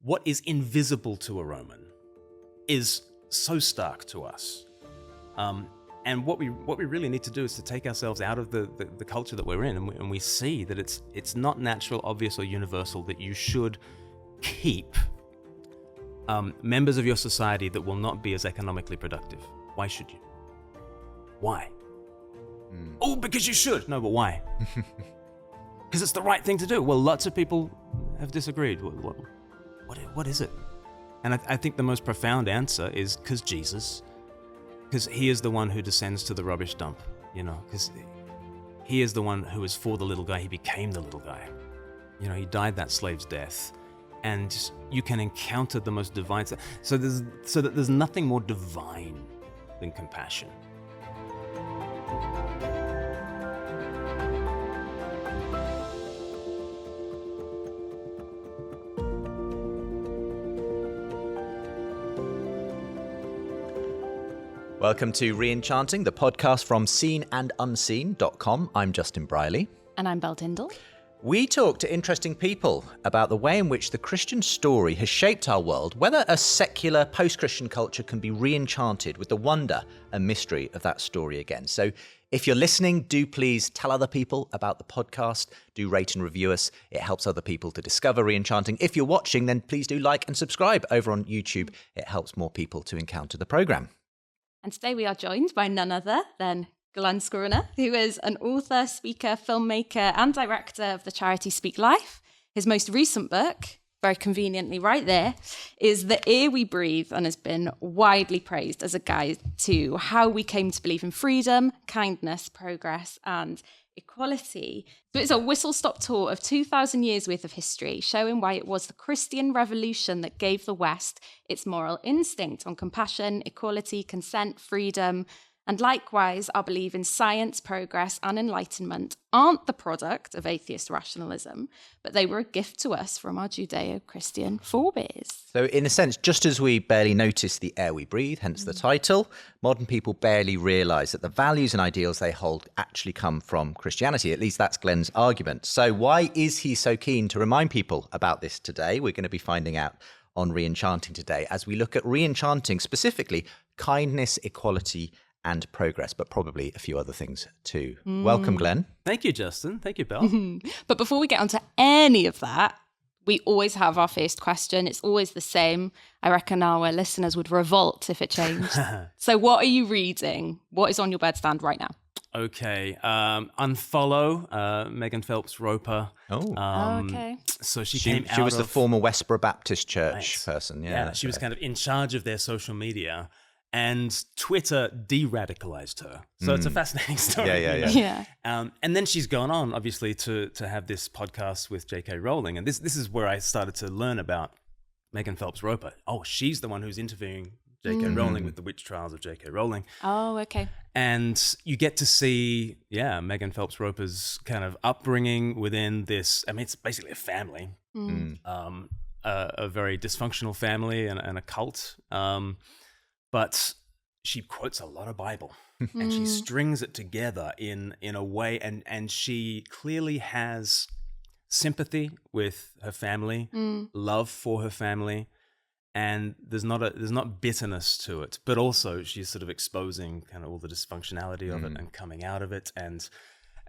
what is invisible to a Roman is so stark to us. And what we really need to do is to take ourselves out of the culture that we're in, and we see that it's not natural, obvious, or universal that you should keep members of your society that will not be as economically productive. Why should you? Why? Oh, because you should. No, but why? Because it's the right thing to do. Well, lots of people have disagreed. What is it? And I think the most profound answer is because Jesus. Because he is the one who descends to the rubbish dump, because he is the one who is for the little guy. He became the little guy. He died that slave's death. And you can encounter the most divine, so that there's nothing more divine than compassion. Welcome to Re-Enchanting, the podcast from seenandunseen.com. I'm Justin Brierley. And I'm Belle Tindall. We talk to interesting people about the way in which the Christian story has shaped our world, whether a secular post-Christian culture can be re-enchanted with the wonder and mystery of that story again. So if you're listening, do please tell other people about the podcast. Do rate and review us. It helps other people to discover Re-Enchanting. If you're watching, then please do like and subscribe over on YouTube. It helps more people to encounter the programme. And today we are joined by none other than Glen Scrivener, who is an author, speaker, filmmaker, and director of the charity Speak Life. His most recent book, very conveniently right there, is The Air We Breathe, and has been widely praised as a guide to how we came to believe in freedom, kindness, progress, and equality. So it's a whistle-stop tour of 2,000 years worth of history, showing why it was the Christian Revolution that gave the West its moral instinct on compassion, equality, consent, freedom, and likewise our belief in science, progress, and enlightenment aren't the product of atheist rationalism, but they were a gift to us from our Judeo-Christian forebears. So in a sense, just as we barely notice the air we breathe, hence the title, modern people barely realise that the values and ideals they hold actually come from Christianity. At least that's Glen's argument. So why is he so keen to remind people about this today? We're going to be finding out on Re-Enchanting today as we look at re-enchanting, specifically kindness, equality, and progress, but probably a few other things too. Welcome, Glen. Thank you, Justin. Thank you, Belle. But before we get onto any of that, we always have our first question. It's always the same. I reckon our listeners would revolt if it changed. So what are you reading? What is on your bedstand right now? Okay. Unfollow Megan Phelps Roper. Okay. So She was the former Westboro Baptist Church person. Yeah, she was kind of in charge of their social media. And Twitter de-radicalized her. So it's a fascinating story. Yeah. And then she's gone on, obviously, to have this podcast with J.K. Rowling. And this is where I started to learn about Megan Phelps Roper. Oh, she's the one who's interviewing J.K. Rowling with the witch trials of J.K. Rowling. Oh, okay. And you get to see, Megan Phelps Roper's kind of upbringing within this. I mean, it's basically a family, a very dysfunctional family and a cult. But she quotes a lot of Bible and she strings it together in a way. And she clearly has sympathy with her family, love for her family. And there's not bitterness to it, but also she's sort of exposing kind of all the dysfunctionality of it and coming out of it. And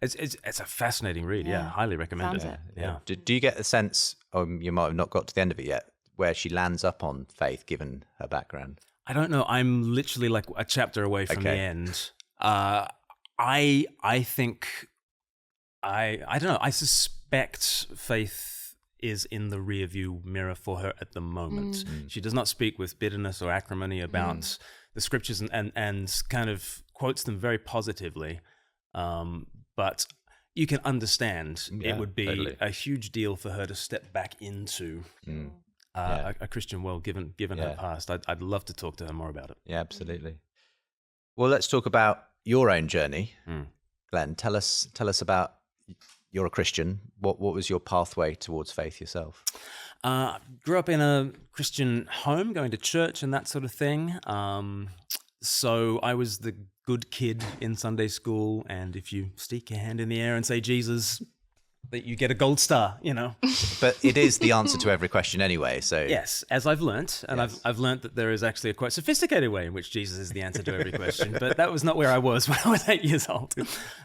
it's a fascinating read. Yeah, highly recommend it. Yeah. Do you get the sense, you might have not got to the end of it yet, where she lands up on faith given her background? I don't know. I'm literally like a chapter away from the end. I think I don't know. I suspect faith is in the rear view mirror for her at the moment. She does not speak with bitterness or acrimony about the scriptures and kind of quotes them very positively. But you can understand it would be a huge deal for her to step back into a Christian world, given her past. I'd love to talk to her more about it. Yeah, absolutely. Well, let's talk about your own journey, Glen. Tell us about. You're a Christian. What was your pathway towards faith yourself? Grew up in a Christian home, going to church and that sort of thing. So I was the good kid in Sunday school, and if you stick your hand in the air and say Jesus, that you get a gold star, you know. But it is the answer to every question anyway. So yes, as I've learnt, and I've learnt that there is actually a quite sophisticated way in which Jesus is the answer to every question. But that was not where I was when I was 8 years old.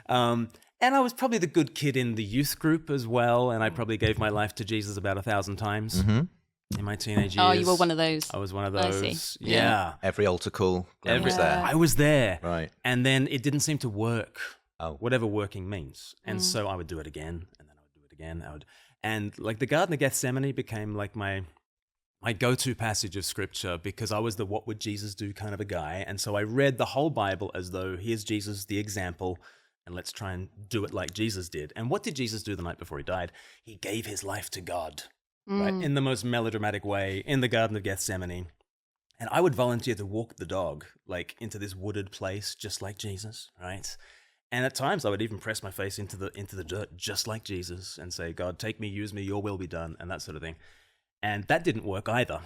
And I was probably the good kid in the youth group as well. And I probably gave my life to Jesus about 1,000 times in my teenage years. Oh, you were one of those. I was one of those. I see. Yeah. every altar call, Glen was there. I was there. Right. And then it didn't seem to work. Oh. Whatever working means. And so I would do it again, and then I would do it again. And like the Garden of Gethsemane became like my go-to passage of scripture, because I was the what would Jesus do kind of a guy. And so I read the whole Bible as though here's Jesus, the example, and let's try and do it like Jesus did. And what did Jesus do the night before he died? He gave his life to God, right? In the most melodramatic way in the Garden of Gethsemane. And I would volunteer to walk the dog like into this wooded place just like Jesus, right? And at times I would even press my face into the dirt just like Jesus and say, God, take me, use me, your will be done, and that sort of thing. And that didn't work either.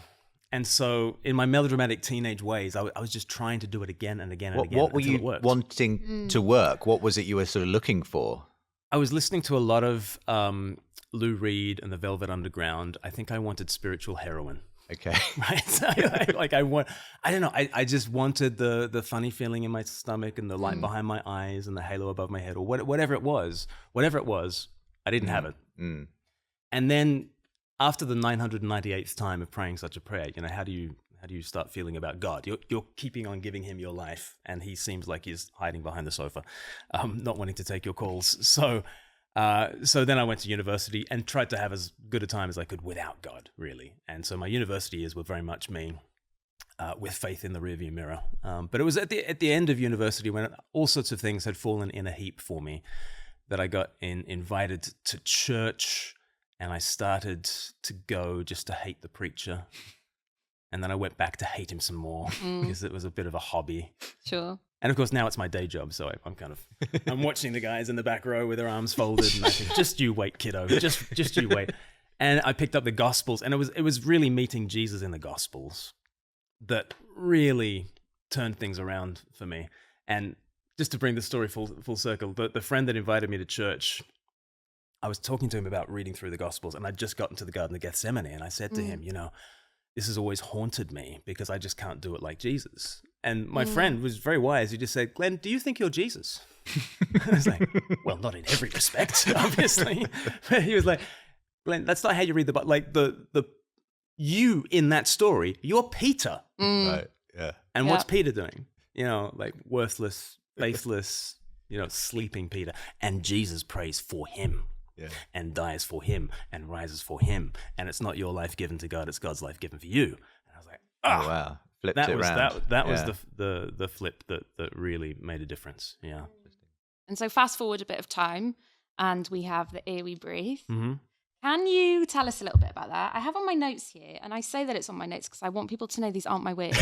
And so in my melodramatic teenage ways, I was just trying to do it again and again and again. What were you wanting to work? What was it you were sort of looking for? I was listening to a lot of Lou Reed and the Velvet Underground. I think I wanted spiritual heroin. Okay. Right. So, I don't know. I just wanted the funny feeling in my stomach and the light behind my eyes and the halo above my head, or whatever it was, I didn't have it. And then after the 998th time of praying such a prayer, how do you start feeling about God? You're keeping on giving him your life, and he seems like he's hiding behind the sofa, not wanting to take your calls. So then I went to university and tried to have as good a time as I could without God, really. And so my university years were very much me with faith in the rearview mirror. But it was at the end of university, when all sorts of things had fallen in a heap for me, that I got invited to church, and I started to go just to hate the preacher. And then I went back to hate him some more because it was a bit of a hobby. Sure. And of course, now it's my day job, so I'm watching the guys in the back row with their arms folded, and I think, just you wait, kiddo, just you wait. And I picked up the Gospels, and it was really meeting Jesus in the Gospels that really turned things around for me. And just to bring the story full circle, the friend that invited me to church, I was talking to him about reading through the Gospels, and I'd just gotten to the Garden of Gethsemane, and I said to him, this has always haunted me because I just can't do it like Jesus. And my friend was very wise. He just said, Glenn, do you think you're Jesus? I was like, well, not in every respect, obviously. But he was like, Glenn, that's not how you read the Bible. Like the you in that story, you're Peter. Right, yeah. And what's Peter doing? Like worthless, faithless, sleeping Peter. And Jesus prays for him. Yeah. And dies for him and rises for him. And it's not your life given to God, it's God's life given for you. And I was like, oh wow. Flipped it around. That was the flip that really made a difference. Yeah. And so fast forward a bit of time, and we have the Air We Breathe. Mm-hmm. Can you tell us a little bit about that? I have on my notes here, and I say that it's on my notes because I want people to know these aren't my words,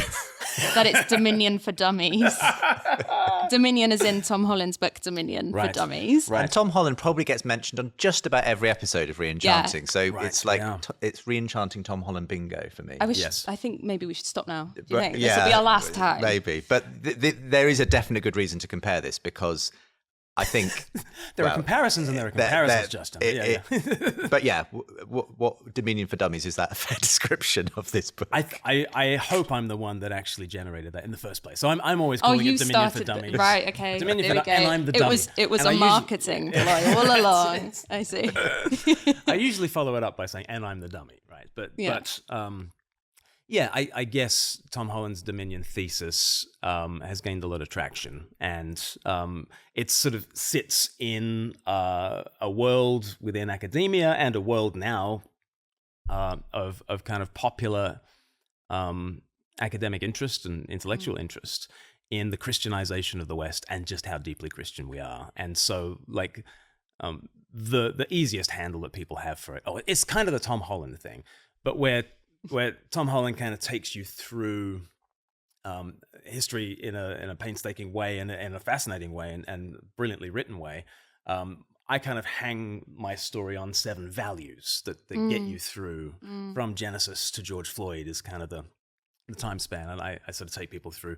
that it's Dominion for Dummies. Dominion is in Tom Holland's book, Dominion for Dummies. Right. And Tom Holland probably gets mentioned on just about every episode of Re-Enchanting. Yeah. So it's like, it's Re-Enchanting Tom Holland bingo for me. I think maybe we should stop now. Do you think? This will be our last time. Maybe. But there is a definite good reason to compare this, because I think there are comparisons and there are comparisons, Justin. But what Dominion for Dummies, is that a fair description of this book? I hope I'm the one that actually generated that in the first place. So I'm always calling it Dominion for Dummies. Right, okay. Dominion for Dummies, and I'm the dummy. It was a marketing ploy all along. I see. I usually follow it up by saying, and I'm the dummy, right? But I guess Tom Holland's Dominion thesis has gained a lot of traction, and it sort of sits in a world within academia and a world now of kind of popular academic interest and intellectual interest in the Christianization of the West and just how deeply Christian we are. And so, like, the easiest handle that people have for it, it's kind of the Tom Holland thing, but where Tom Holland kind of takes you through history in a painstaking way and in a fascinating way and brilliantly written way. I kind of hang my story on 7 values that get you through from Genesis to George Floyd is kind of the time span. And I sort of take people through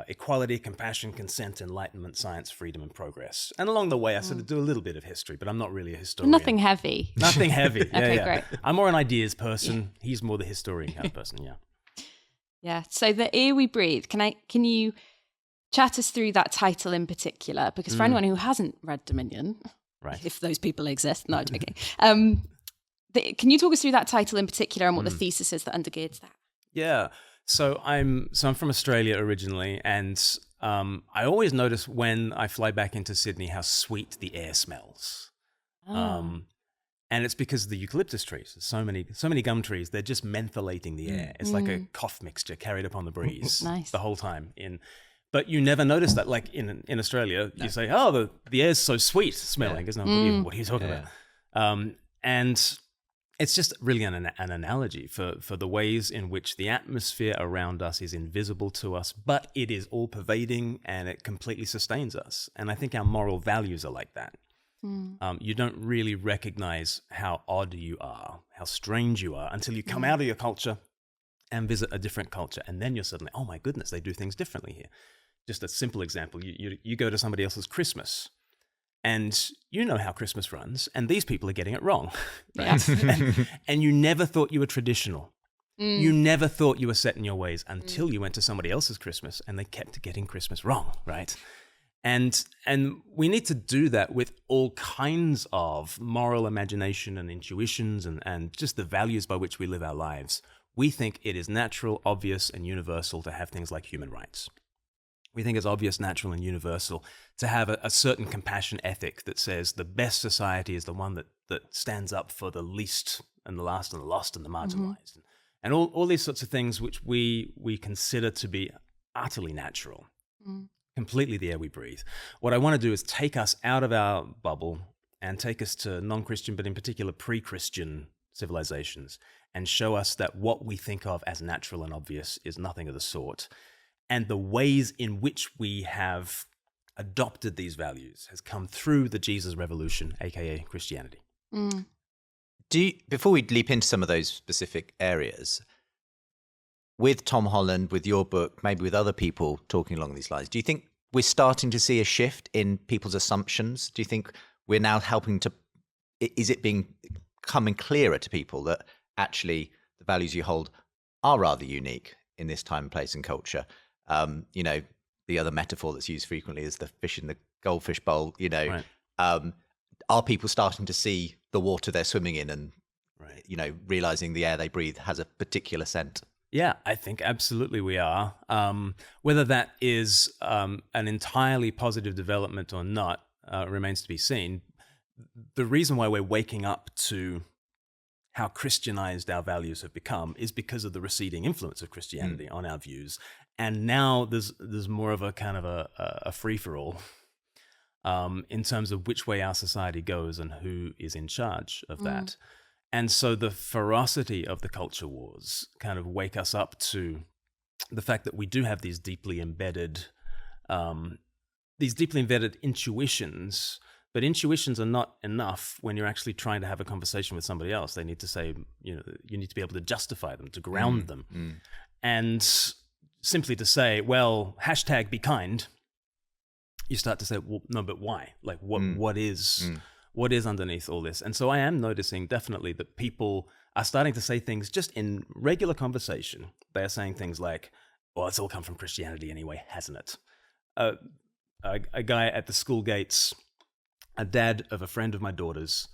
equality, compassion, consent, enlightenment, science, freedom, and progress. And along the way, I sort of do a little bit of history, but I'm not really a historian. Nothing heavy. Nothing heavy. Yeah, Okay, great. I'm more an ideas person. He's more the historian kind of person. Yeah. Yeah. So the air we breathe. Can you chat us through that title in particular? Because for anyone who hasn't read Dominion, right, if those people exist, no, I'm joking. Can you talk us through that title in particular and what the thesis is that undergirds that? Yeah. So I'm from Australia originally, and I always notice when I fly back into Sydney how sweet the air smells. And it's because of the eucalyptus trees. There's so many gum trees. They're just mentholating the air. It's like a cough mixture carried upon the breeze the whole time. But you never notice that. Like in Australia, you say, "Oh, the air's so sweet smelling." Isn't it? What are you talking about? And it's just really an analogy for the ways in which the atmosphere around us is invisible to us, but it is all pervading and it completely sustains us. And I think our moral values are like that. You don't really recognize how odd you are, how strange you are, until you come out of your culture and visit a different culture. And then you're suddenly, oh my goodness, they do things differently here. Just a simple example, you go to somebody else's Christmas, and you know how Christmas runs, and these people are getting it wrong. Right? and you never thought you were traditional. You never thought you were set in your ways until you went to somebody else's Christmas, and they kept getting Christmas wrong, right? And we need to do that with all kinds of moral imagination and intuitions and just the values by which we live our lives. We think it is natural, obvious, and universal to have things like human rights. We think it's obvious, natural, and universal to have a certain compassion ethic that says the best society is the one that stands up for the least and the last and the lost and the marginalized. And all these sorts of things which we consider to be utterly natural. Completely the air we breathe. What I want to do is take us out of our bubble and take us to non-Christian, but in particular pre-Christian civilizations, and show us that what we think of as natural and obvious is nothing of the sort. And the ways in which we have adopted these values has come through the Jesus revolution, aka Christianity. Before we leap into some of those specific areas, with Tom Holland, with your book, maybe with other people talking along these lines, do you think we're starting to see a shift in people's assumptions? Do you think we're now is it becoming clearer to people that actually the values you hold are rather unique in this time, place and culture? The other metaphor that's used frequently is the fish in the goldfish bowl, right. Are people starting to see the water they're swimming in and, realizing the air they breathe has a particular scent? Yeah, I think absolutely we are. Whether that is an entirely positive development or not remains to be seen. The reason why we're waking up to how Christianized our values have become is because of the receding influence of Christianity on our views. And now there's more of a kind of a free-for-all in terms of which way our society goes and who is in charge of that. And so the ferocity of the culture wars kind of wake us up to the fact that we do have these deeply embedded intuitions, but intuitions are not enough when you're actually trying to have a conversation with somebody else. They need to say, you need to be able to justify them, to ground them. And simply to say, well, hashtag be kind, you start to say, well, no, but why? Like, what is underneath all this? And so I am noticing definitely that people are starting to say things just in regular conversation. They are saying things like, well, it's all come from Christianity anyway, hasn't it? A guy at the school gates, a dad of a friend of my daughter's,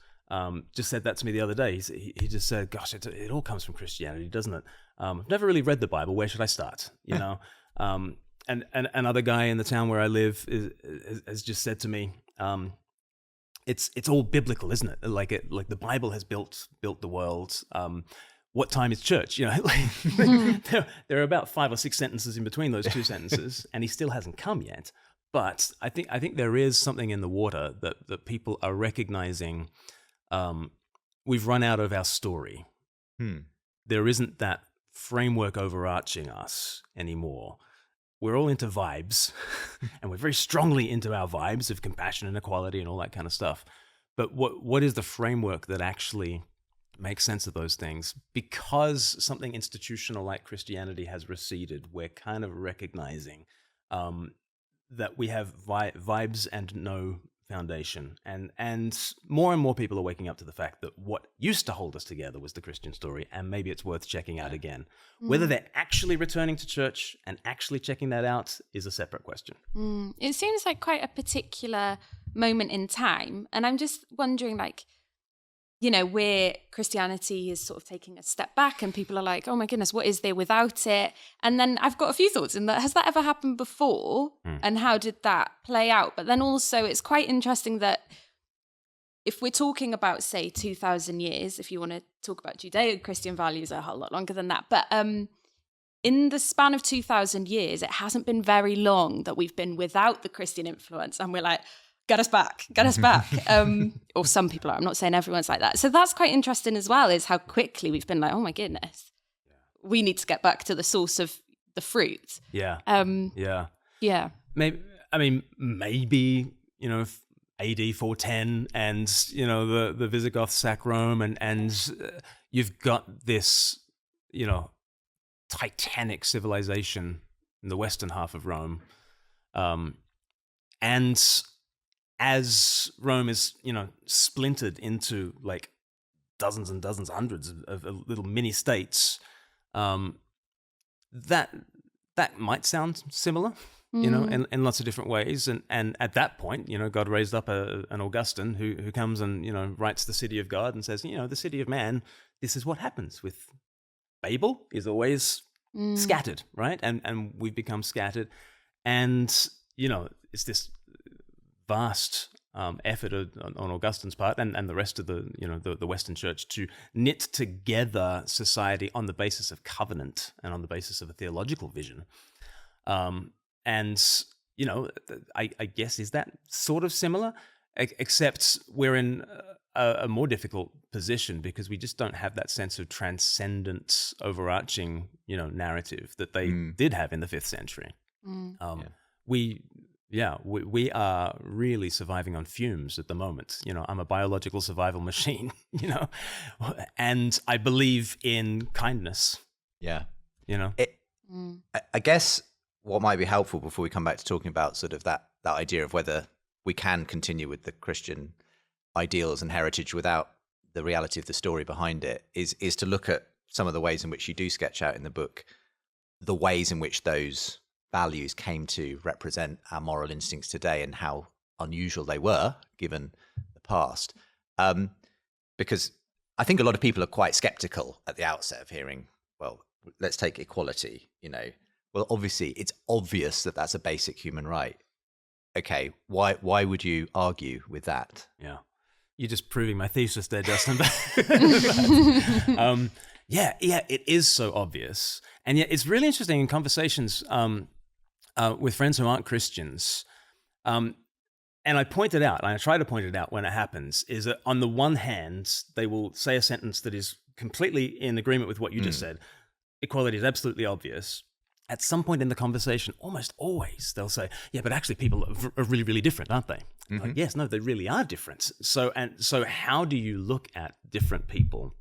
just said that to me the other day. He just said, gosh, it all comes from Christianity, doesn't it? I've never really read the Bible. Where should I start? And another guy in the town where I live has just said to me, it's all biblical, isn't it? Like the Bible has built the world. What time is church? There are about 5 or 6 sentences in between those two sentences, and he still hasn't come yet. But I think there is something in the water that people are recognizing. We've run out of our story. There isn't that framework overarching us anymore. We're all into vibes, and we're very strongly into our vibes of compassion and equality and all that kind of stuff. But what is the framework that actually makes sense of those things? Because something institutional like Christianity has receded, we're kind of recognizing that we have vibes and no foundation, and more people are waking up to the fact that what used to hold us together was the Christian story, and maybe it's worth checking out again. Whether they're actually returning to church and actually checking that out is a separate question. It seems like quite a particular moment in time, and I'm just wondering, like, you know, where Christianity is sort of taking a step back and people are like, oh my goodness, what is there without it? And then I've got a few thoughts in that. Has that ever happened before? And how did that play out? But then also it's quite interesting that if we're talking about, say, 2,000 years, if you want to talk about Judeo-Christian values, are a whole lot longer than that. But in the span of 2,000 years, it hasn't been very long that we've been without the Christian influence. And we're like, get us back. Or some people are. I'm not saying everyone's like that. So that's quite interesting as well, is how quickly we've been like, oh my goodness, we need to get back to the source of the fruit. Yeah. Yeah. Maybe, you know, AD 410 and, you know, the Visigoths sack Rome and you've got this, you know, titanic civilization in the western half of Rome. And as Rome is, you know, splintered into like dozens and dozens, hundreds of little mini states, that might sound similar, you know, in lots of different ways. And at that point, you know, God raised up an Augustine who comes and, you know, writes the city of God and says, you know, the city of man, this is what happens with Babel is always scattered, right? And we've become scattered. And, you know, it's this vast effort on Augustine's part and the rest of the Western Church to knit together society on the basis of covenant and on the basis of a theological vision. And, you know, I guess, is that sort of similar? Except we're in a more difficult position because we just don't have that sense of transcendent, overarching, you know, narrative that they did have in the 5th century. We are really surviving on fumes at the moment. You know, I'm a biological survival machine, you know, and I believe in kindness. Yeah. You know, I guess what might be helpful before we come back to talking about sort of that idea of whether we can continue with the Christian ideals and heritage without the reality of the story behind it is to look at some of the ways in which you do sketch out in the book, the ways in which those values came to represent our moral instincts today and how unusual they were given the past. Because I think a lot of people are quite skeptical at the outset of hearing, well, let's take equality, you know. Well, obviously, it's obvious that that's a basic human right. Okay, why would you argue with that? Yeah. You're just proving my thesis there, Justin. Yeah, it is so obvious. And yet it's really interesting in conversations with friends who aren't Christians. And I point it out, and I try to point it out when it happens, is that on the one hand, they will say a sentence that is completely in agreement with what you just said. Equality is absolutely obvious. At some point in the conversation, almost always, they'll say, yeah, but actually people are really, really different, aren't they? Like, yes, no, they really are different. So how do you look at different people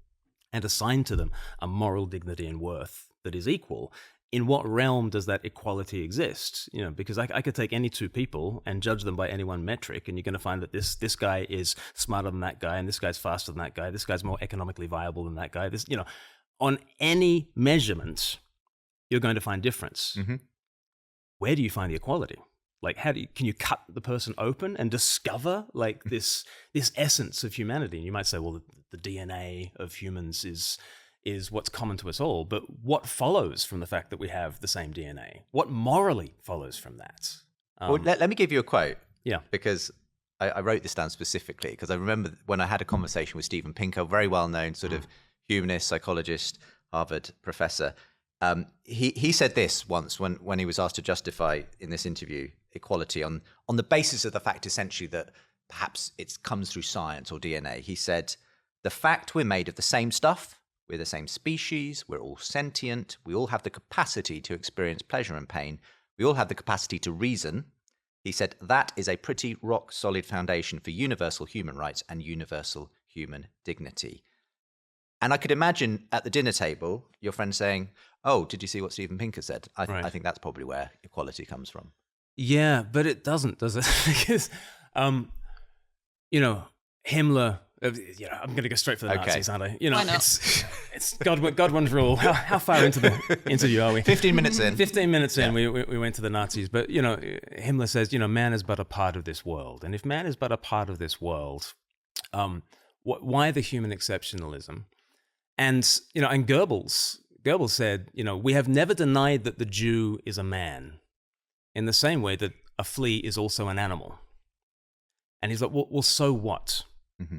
and assign to them a moral dignity and worth that is equal? In what realm does that equality exist? You know, because I could take any two people and judge them by any one metric, and you're going to find that this guy is smarter than that guy, and this guy's faster than that guy, this guy's more economically viable than that guy. This, you know, on any measurement, you're going to find difference. Where do you find the equality? Like, can you cut the person open and discover like this essence of humanity? And you might say, well, the DNA of humans is what's common to us all. But what follows from the fact that we have the same DNA? What morally follows from that? Well, let me give you a quote. Yeah. Because I wrote this down specifically because I remember when I had a conversation with Steven Pinker, very well-known sort of humanist, psychologist, Harvard professor. He said this once when he was asked to justify in this interview equality on the basis of the fact essentially that perhaps it comes through science or DNA. He said, the fact we're made of the same stuff, we're the same species, we're all sentient, we all have the capacity to experience pleasure and pain, we all have the capacity to reason. He said, that is a pretty rock solid foundation for universal human rights and universal human dignity. And I could imagine at the dinner table, your friend saying, oh, did you see what Steven Pinker said? I think that's probably where equality comes from. Yeah, but it doesn't, does it? Because, Himmler. I'm going to go straight for the Nazis, aren't I? Why not? It's God one's rule. How far into the interview are we? 15 minutes in. 15 minutes in, we went to the Nazis. But, Himmler says, man is but a part of this world. And if man is but a part of this world, why the human exceptionalism? And, and Goebbels said, we have never denied that the Jew is a man in the same way that a flea is also an animal. And he's like, well, so what? Mm-hmm.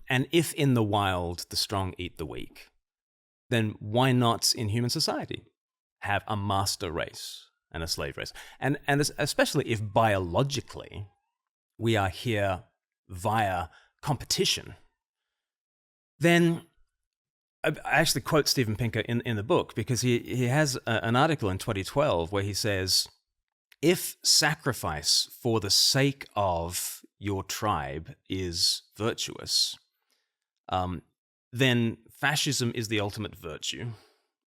And if in the wild the strong eat the weak, then why not in human society have a master race and a slave race? And especially if biologically we are here via competition, then I actually quote Steven Pinker in the book, because he has an article in 2012 where he says, if sacrifice for the sake of your tribe is virtuous, then fascism is the ultimate virtue,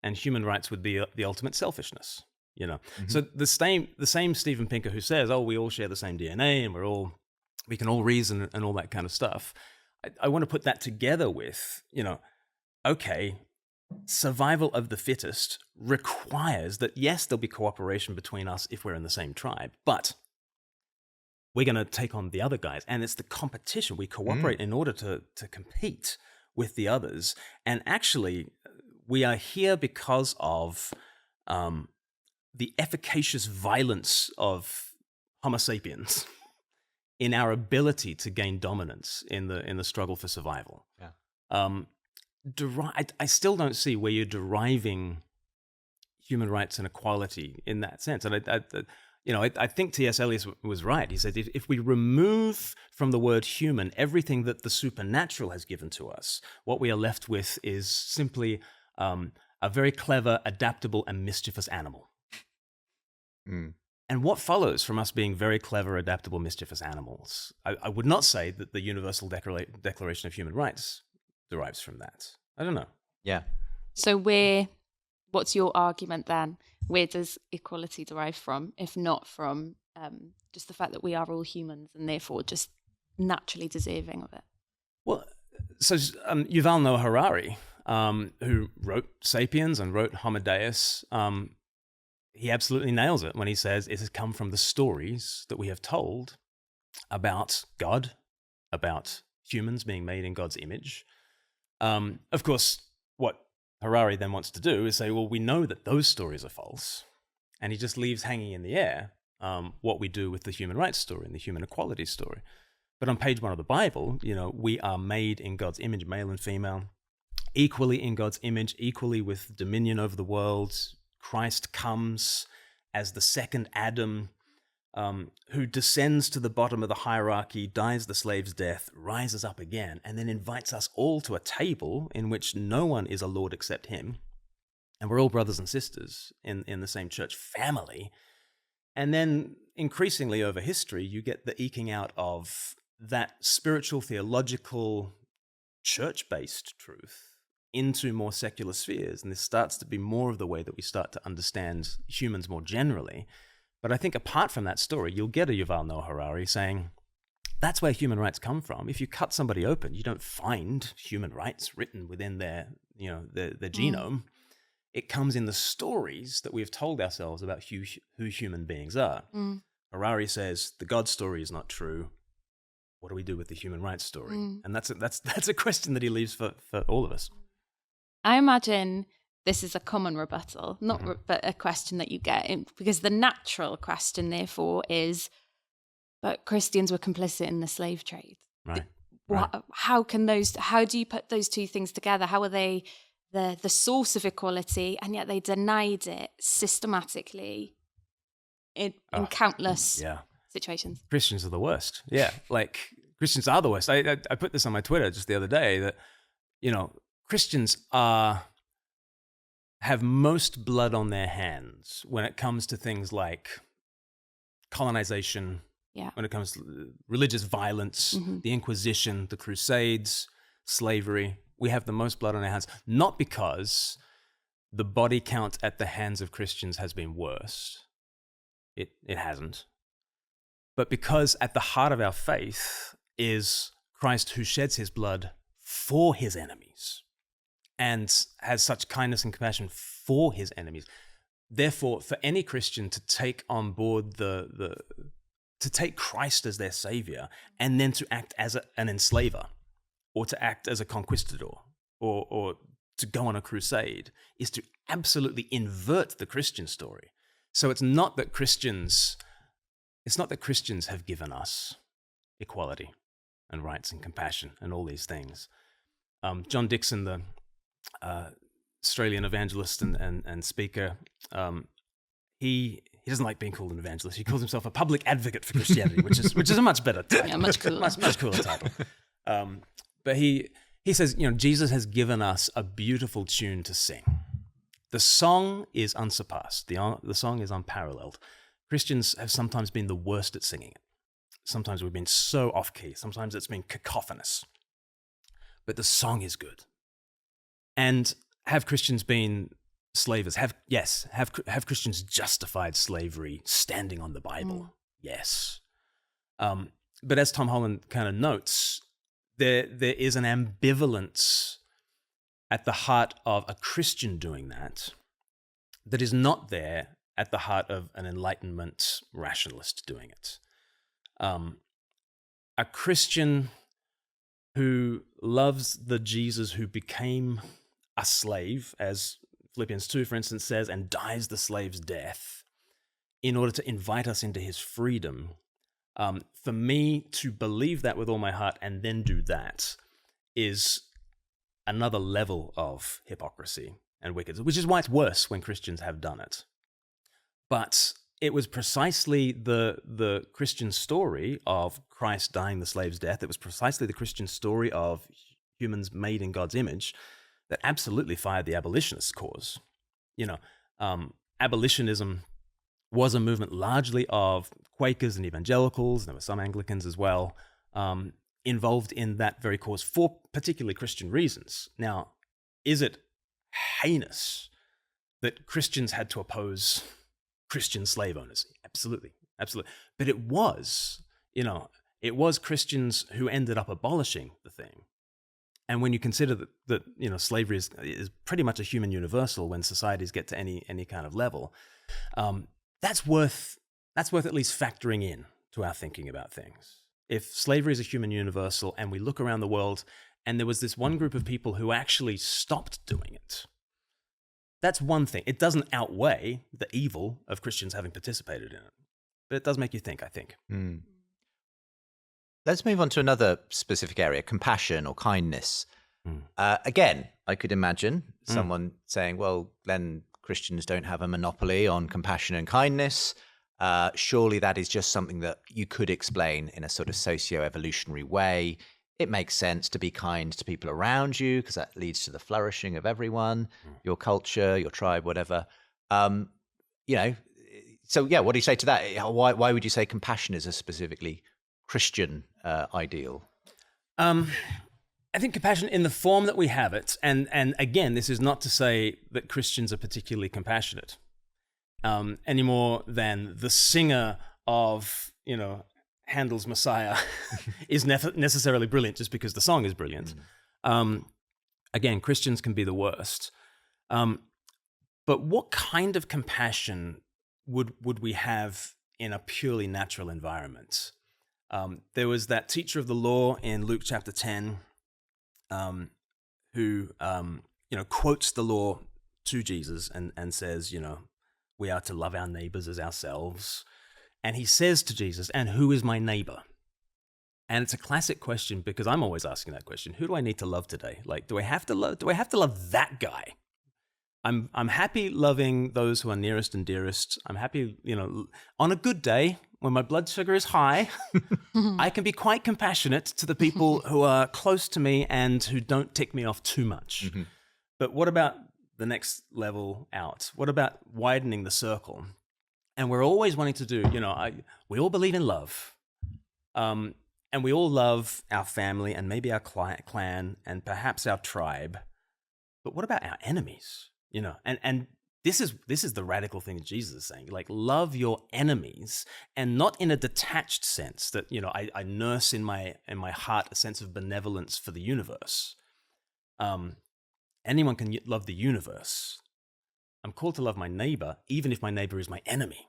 and human rights would be the ultimate selfishness. Mm-hmm. So the same Steven Pinker who says, "Oh, we all share the same DNA, and we can all reason and all that kind of stuff." I want to put that together with, okay, survival of the fittest requires that, yes, there'll be cooperation between us if we're in the same tribe, but we're going to take on the other guys. And it's the competition. We cooperate in order to compete with the others. And actually, we are here because of the efficacious violence of Homo sapiens in our ability to gain dominance in the struggle for survival. Yeah. I still don't see where you're deriving human rights and equality in that sense. And I think T.S. Eliot was right. He said, if we remove from the word human everything that the supernatural has given to us, what we are left with is simply a very clever, adaptable, and mischievous animal. Mm. And what follows from us being very clever, adaptable, mischievous animals? I would not say that the Universal Declaration of Human Rights derives from that. I don't know. Yeah. So what's your argument then? Where does equality derive from, if not from just the fact that we are all humans and therefore just naturally deserving of it? Well, so Yuval Noah Harari, who wrote *Sapiens* and wrote *Homo Deus*, he absolutely nails it when he says it has come from the stories that we have told about God, about humans being made in God's image. Of course, what Harari then wants to do is say, well, we know that those stories are false, and he just leaves hanging in the air what we do with the human rights story and the human equality story. But on page 1 of the Bible, we are made in God's image, male and female, equally in God's image, equally with dominion over the world. Christ comes as the second Adam, who descends to the bottom of the hierarchy, dies the slave's death, rises up again, and then invites us all to a table in which no one is a Lord except him. And we're all brothers and sisters in the same church family. And then increasingly over history, you get the eking out of that spiritual, theological, church-based truth into more secular spheres. And this starts to be more of the way that we start to understand humans more generally. But I think apart from that story, you'll get a Yuval Noah Harari saying, that's where human rights come from. If you cut somebody open, you don't find human rights written within their genome. It comes in the stories that we have told ourselves about who human beings are. Harari says, the God story is not true. What do we do with the human rights story? And that's a question that he leaves for all of us. I imagine this is a common rebuttal, but a question that you get, because the natural question, therefore, is, but Christians were complicit in the slave trade. Right. How do you put those two things together? How are they the source of equality, and yet they denied it systematically in countless situations? Christians are the worst. Yeah, Christians are the worst. I put this on my Twitter just the other day that, Christians have most blood on their hands when it comes to things like colonization, when it comes to religious violence, the Inquisition, the Crusades, slavery. We have the most blood on our hands, not because the body count at the hands of Christians has been worse, It hasn't. But because at the heart of our faith is Christ who sheds his blood for his enemies and has such kindness and compassion for his enemies. Therefore, for any Christian to take on board to take Christ as their savior and then to act as an enslaver or to act as a conquistador or to go on a crusade is to absolutely invert the Christian story. So it's not that Christians have given us equality and rights and compassion and all these things. John Dixon, the Australian evangelist and speaker, he doesn't like being called an evangelist. He calls himself a public advocate for Christianity, which is a much better title. Yeah, much cooler. much cooler title. But he says, Jesus has given us a beautiful tune to sing. The song is unsurpassed. The song is unparalleled. Christians have sometimes been the worst at singing it. Sometimes we've been so off-key. Sometimes it's been cacophonous. But the song is good. And have Christians been slavers? Have Christians justified slavery standing on the Bible? Yes. But as Tom Holland kind of notes, there is an ambivalence at the heart of a Christian doing that is not there at the heart of an Enlightenment rationalist doing it. A Christian who loves the Jesus who became a slave, as Philippians 2, for instance, says, and dies the slave's death in order to invite us into his freedom. For me to believe that with all my heart and then do that is another level of hypocrisy and wickedness, which is why it's worse when Christians have done it. But it was precisely the Christian story of Christ dying the slave's death. It was precisely the Christian story of humans made in God's image that absolutely fired the abolitionist cause. Abolitionism was a movement largely of Quakers and evangelicals, and there were some Anglicans as well, involved in that very cause for particularly Christian reasons. Now, is it heinous that Christians had to oppose Christian slave owners? Absolutely. But it was Christians who ended up abolishing the thing. And when you consider that slavery is pretty much a human universal when societies get to any kind of level, that's worth at least factoring in to our thinking about things. If slavery is a human universal and we look around the world and there was this one group of people who actually stopped doing it, that's one thing. It doesn't outweigh the evil of Christians having participated in it. But it does make you think, I think. Mm. Let's move on to another specific area, compassion or kindness. Again, I could imagine someone saying, well, then Christians don't have a monopoly on compassion and kindness. Surely that is just something that you could explain in a sort of socio-evolutionary way. It makes sense to be kind to people around you because that leads to the flourishing of everyone, your culture, your tribe, whatever. So what do you say to that? Why would you say compassion is a specifically Christian ideal? I think compassion in the form that we have it, and again, this is not to say that Christians are particularly compassionate, any more than the singer of, Handel's Messiah is necessarily brilliant just because the song is brilliant. Again, Christians can be the worst. But what kind of compassion would we have in a purely natural environment? There was that teacher of the law in Luke chapter 10 who quotes the law to Jesus and says, we are to love our neighbors as ourselves. And he says to Jesus, and who is my neighbor? And it's a classic question because I'm always asking that question. Who do I need to love today? Like, do I have to love that guy? I'm happy loving those who are nearest and dearest. I'm happy, on a good day when my blood sugar is high, I can be quite compassionate to the people who are close to me and who don't tick me off too much. Mm-hmm. But what about the next level out? What about widening the circle? And we're always wanting to do, we all believe in love. And we all love our family and maybe our clan and perhaps our tribe. But what about our enemies? And this is the radical thing that Jesus is saying. Like, love your enemies, and not in a detached sense that, I nurse in my heart a sense of benevolence for the universe. Anyone can love the universe. I'm called to love my neighbor, even if my neighbor is my enemy.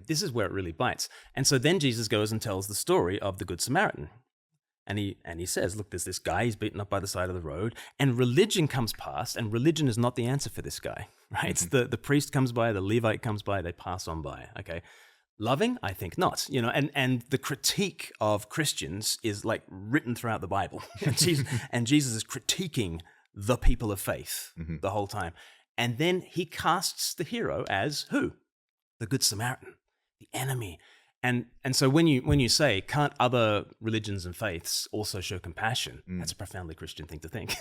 This is where it really bites. And so then Jesus goes and tells the story of the Good Samaritan. And he says, look, there's this guy, he's beaten up by the side of the road, and religion comes past, and religion is not the answer for this guy, right? The priest comes by, the Levite comes by, they pass on by, okay? Loving? I think not, and the critique of Christians is like written throughout the Bible. And Jesus is critiquing the people of faith the whole time. And then he casts the hero as who? The Good Samaritan, the enemy. And so when you say, can't other religions and faiths also show compassion? That's a profoundly Christian thing to think.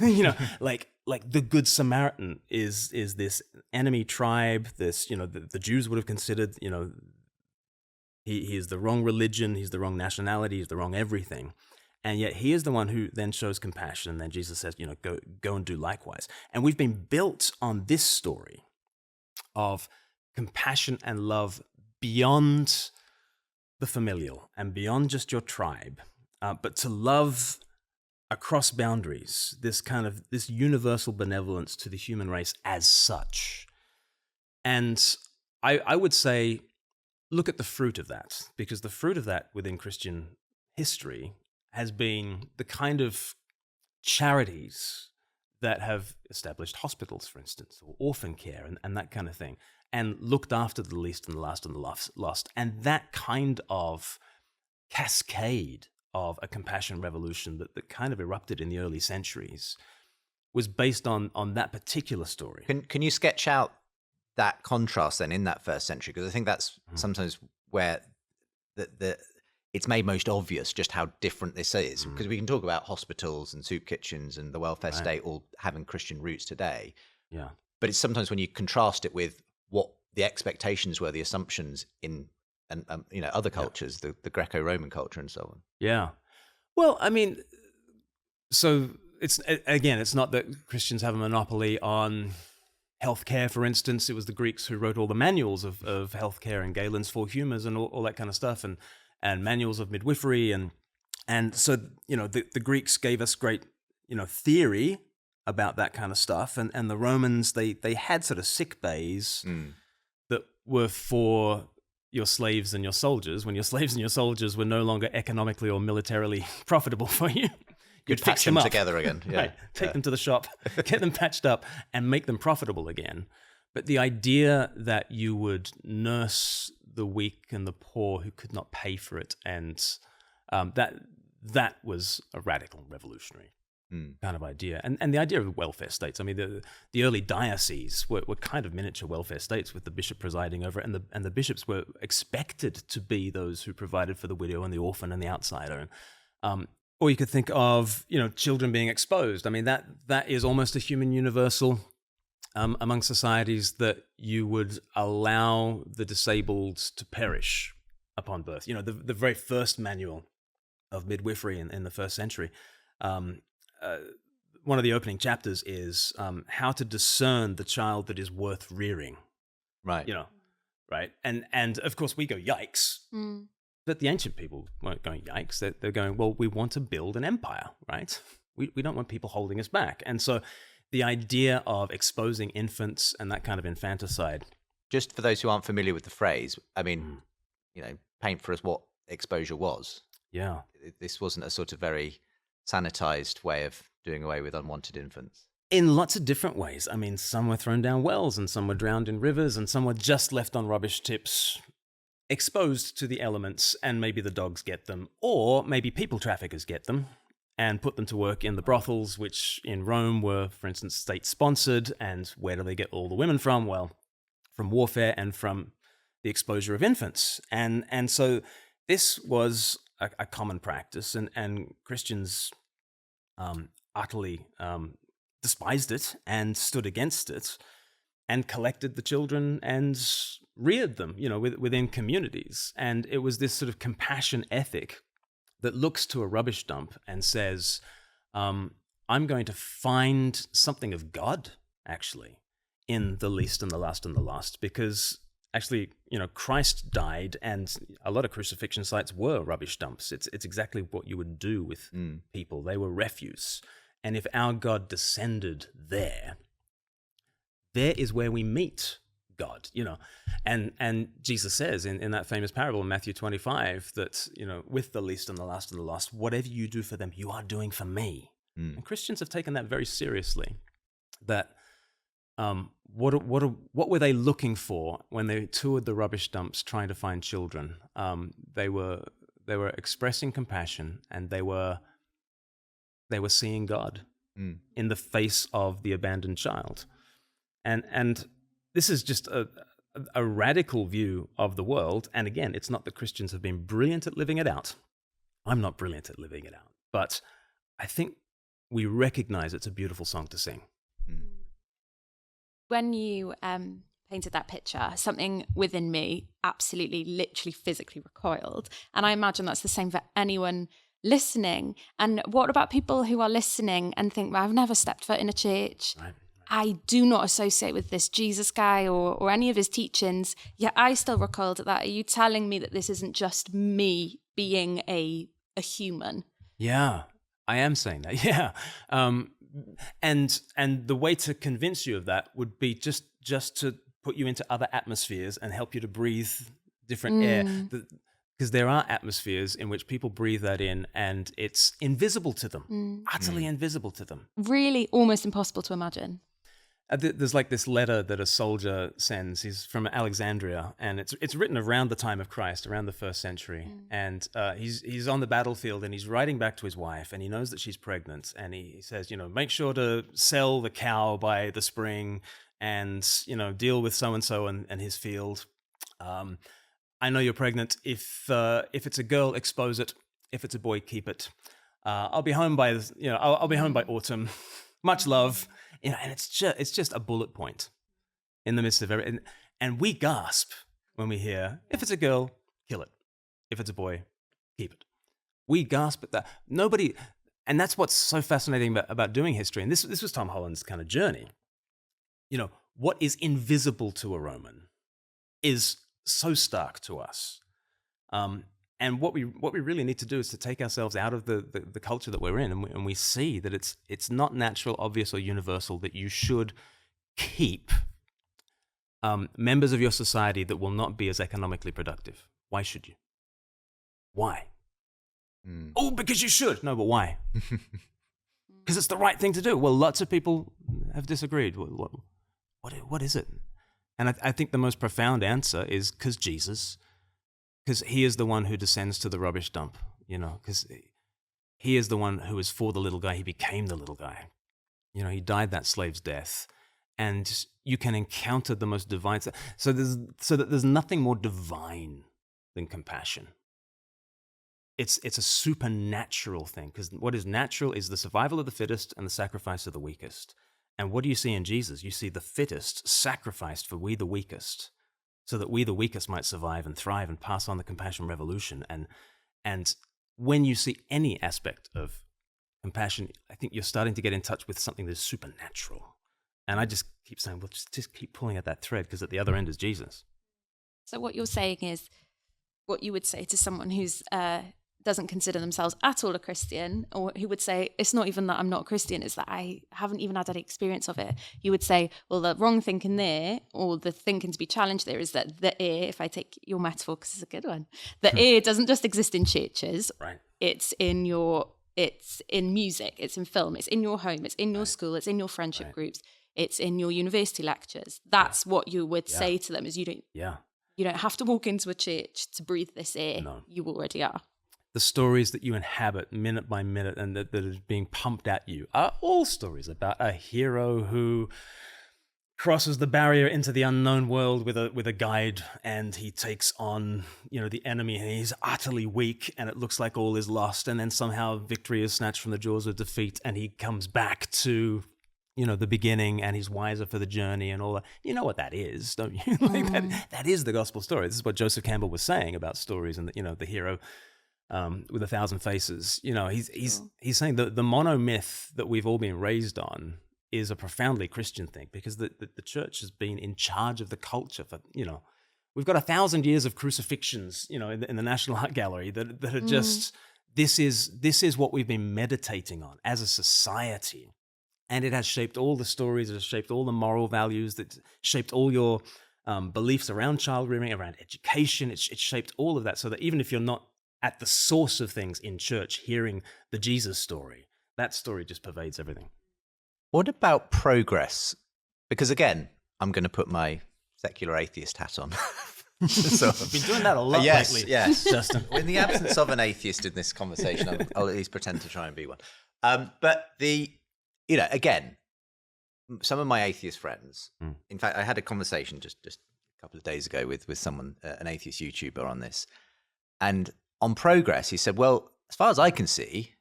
Like the Good Samaritan is this enemy tribe. This, the Jews would have considered, he is the wrong religion, he's the wrong nationality, he's the wrong everything. And yet he is the one who then shows compassion. And then Jesus says, go and do likewise. And we've been built on this story of compassion and love beyond the familial and beyond just your tribe, but to love across boundaries, this universal benevolence to the human race as such. And I would say, look at the fruit of that, because the fruit of that within Christian history has been the kind of charities that have established hospitals, for instance, or orphan care and that kind of thing, and looked after the least and the last and the lost. And that kind of cascade of a compassion revolution that kind of erupted in the early centuries was based on that particular story. Can you sketch out that contrast then in that first century? Because I think that's sometimes where it's made most obvious just how different this is. Because we can talk about hospitals and soup kitchens and the welfare state all having Christian roots today. Yeah. But it's sometimes when you contrast it with what the expectations were, the assumptions in other cultures, the Greco-Roman culture and so on. Yeah. Well, I mean, so it's not that Christians have a monopoly on healthcare, for instance. It was the Greeks who wrote all the manuals of healthcare and Galen's Four Humors and all that kind of stuff, and manuals of midwifery, and so the Greeks gave us great theory about that kind of stuff, and the Romans they had sort of sick bays that were for your slaves and your soldiers. When your slaves and your soldiers were no longer economically or militarily profitable for you, you'd patch them together again. Yeah. Right. Take them to the shop, get them patched up, and make them profitable again. But the idea that you would nurse the weak and the poor who could not pay for it, and that was a radical, revolutionary kind of idea. And the idea of welfare states. I mean, the early dioceses were kind of miniature welfare states with the bishop presiding over it, and the bishops were expected to be those who provided for the widow and the orphan and the outsider. Or you could think of children being exposed. I mean, that is almost a human universal among societies, that you would allow the disabled to perish upon birth. The very first manual of midwifery in the first century, one of the opening chapters is how to discern the child that is worth rearing. Right. Right. And of course we go, yikes. But the ancient people weren't going, yikes. They're going, well, we want to build an empire, right? We don't want people holding us back. And so the idea of exposing infants and that kind of infanticide. Just for those who aren't familiar with the phrase, I mean, paint for us what exposure was. Yeah. This wasn't a sort of very sanitized way of doing away with unwanted infants. In lots of different ways. I mean, some were thrown down wells, and some were drowned in rivers, and some were just left on rubbish tips, exposed to the elements, and maybe the dogs get them, or maybe people traffickers get them and put them to work in the brothels, which in Rome were, for instance, state-sponsored. And where do they get all the women from? Well, from warfare and from the exposure of infants. And so this was a common practice, and Christians utterly despised it and stood against it, and collected the children and reared them, within communities. And it was this sort of compassion ethic that looks to a rubbish dump and says, I'm going to find something of God, actually, in the least and the last and the lost, because actually, Christ died, and a lot of crucifixion sites were rubbish dumps. It's exactly what you would do with people. They were refuse. And if our God descended there is where we meet God, and Jesus says in that famous parable in Matthew 25 that, with the least and the last and the lost, whatever you do for them, you are doing for me. And Christians have taken that very seriously. That what were they looking for when they toured the rubbish dumps trying to find children? They were expressing compassion, and they were seeing God in the face of the abandoned child. And this is just a radical view of the world. And again, it's not that Christians have been brilliant at living it out. I'm not brilliant at living it out, but I think we recognize it's a beautiful song to sing. When you painted that picture, something within me absolutely, literally, physically recoiled. And I imagine that's the same for anyone listening. And what about people who are listening and think, well, I've never stepped foot in a church. Right. I do not associate with this Jesus guy or any of his teachings, yet I still recoiled at that. Are you telling me that this isn't just me being a human? Yeah, I am saying that, yeah. And the way to convince you of that would be just to put you into other atmospheres and help you to breathe different air. Because there are atmospheres in which people breathe that in and it's invisible to them, utterly invisible to them. Really almost impossible to imagine. There's like this letter that a soldier sends. He's from Alexandria, and it's written around the time of Christ, around the 1st century. And he's on the battlefield, and he's writing back to his wife, and he knows that she's pregnant. And he says, make sure to sell the cow by the spring, and deal with so and his field. I know you're pregnant. If it's a girl, expose it. If it's a boy, keep it. I'll be home by I'll be home by autumn. Much love. And it's just a bullet point in the midst of everything. And we gasp when we hear, if it's a girl, kill it. If it's a boy, keep it. We gasp at that. Nobody, and that's what's so fascinating about doing history. And this was Tom Holland's kind of journey. What is invisible to a Roman is so stark to us. And what we really need to do is to take ourselves out of the culture that we're in, and we see that it's not natural, obvious, or universal that you should keep members of your society that will not be as economically productive. Why should you? Why? Oh, because you should. No, but why? Because it's the right thing to do. Well, lots of people have disagreed. What is it? And I think the most profound answer is because Jesus. Because he is the one who descends to the rubbish dump, because he is the one who is for the little guy. He became the little guy. He died that slave's death. And you can encounter the most divine. So that there's nothing more divine than compassion. It's a supernatural thing, because what is natural is the survival of the fittest and the sacrifice of the weakest. And what do you see in Jesus? You see the fittest sacrificed for we the weakest, so that we, the weakest, might survive and thrive and pass on the compassion revolution. And when you see any aspect of compassion, I think you're starting to get in touch with something that's supernatural. And I just keep saying, well, just keep pulling at that thread, because at the other end is Jesus. So what you're saying is what you would say to someone who's doesn't consider themselves at all a Christian, or who would say, it's not even that I'm not a Christian, it's that I haven't even had any experience of it. You would say, well, the wrong thinking there, or the thinking to be challenged there, is that the ear, if I take your metaphor, because it's a good one, the ear doesn't just exist in churches. Right. It's in music, it's in film, it's in your home, it's in your school, it's in your friendship groups, it's in your university lectures. That's what you would say to them, is you don't have to walk into a church to breathe this air. No. You already are. The stories that you inhabit minute by minute and that are being pumped at you are all stories about a hero who crosses the barrier into the unknown world with a guide, and he takes on, the enemy, and he's utterly weak, and it looks like all is lost, and then somehow victory is snatched from the jaws of defeat, and he comes back to, the beginning, and he's wiser for the journey and all that. You know what that is, don't you? That is the gospel story. This is what Joseph Campbell was saying about stories, and the hero with 1,000 faces. He's saying the monomyth that we've all been raised on is a profoundly Christian thing, because the church has been in charge of the culture for, we've got 1,000 years of crucifixions, in the National Art Gallery that are just, this is what we've been meditating on as a society. And it has shaped all the stories, it has shaped all the moral values, that shaped all your beliefs around child rearing, around education. It's shaped all of that, so that even if you're not at the source of things in church, hearing the Jesus story, that story just pervades everything. What about progress? Because again, I'm going to put my secular atheist hat on. So I've been doing that a lot lately. Yes, Justin. In the absence of an atheist in this conversation, I'll at least pretend to try and be one. But again, some of my atheist friends, in fact, I had a conversation just a couple of days ago with someone, an atheist YouTuber, on this. And on progress, he said, well, as far as I can see,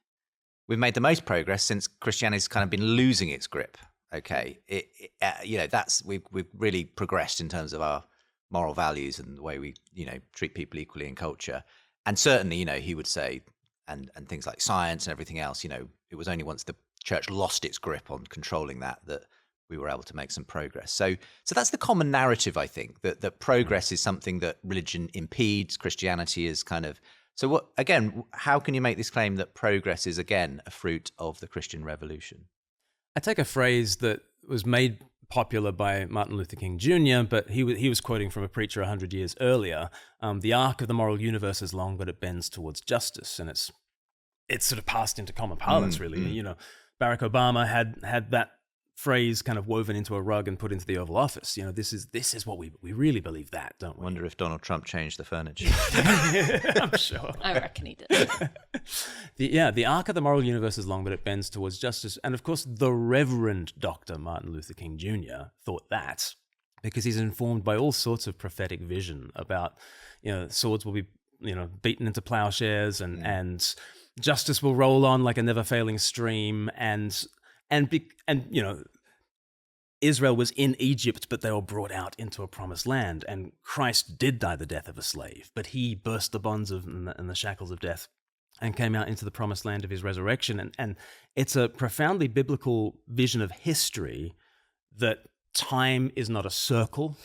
we've made the most progress since Christianity's kind of been losing its grip. Okay, we've really progressed in terms of our moral values and the way we, treat people equally in culture. And certainly, he would say, and things like science and everything else, it was only once the church lost its grip on controlling that we were able to make some progress. So that's the common narrative, I think, that progress is something that religion impedes, Christianity is kind of. So how can you make this claim that progress is, again, a fruit of the Christian Revolution? I take a phrase that was made popular by Martin Luther King Jr., but he was quoting from a preacher 100 years earlier. The arc of the moral universe is long, but it bends towards justice. And it's sort of passed into common parlance, really. Barack Obama had that phrase kind of woven into a rug and put into the Oval Office. This is what we really believe that, don't we? Wonder if Donald Trump changed the furniture. I'm sure. I reckon he did. The arc of the moral universe is long, but it bends towards justice. And of course, the Reverend Dr. Martin Luther King Jr. thought that, because he's informed by all sorts of prophetic vision about, swords will be, beaten into plowshares, and justice will roll on like a never-failing stream, and Israel was in Egypt, but they were brought out into a promised land. And Christ did die the death of a slave, but he burst the bonds and the shackles of death and came out into the promised land of his resurrection. And it's a profoundly biblical vision of history, that time is not a circle,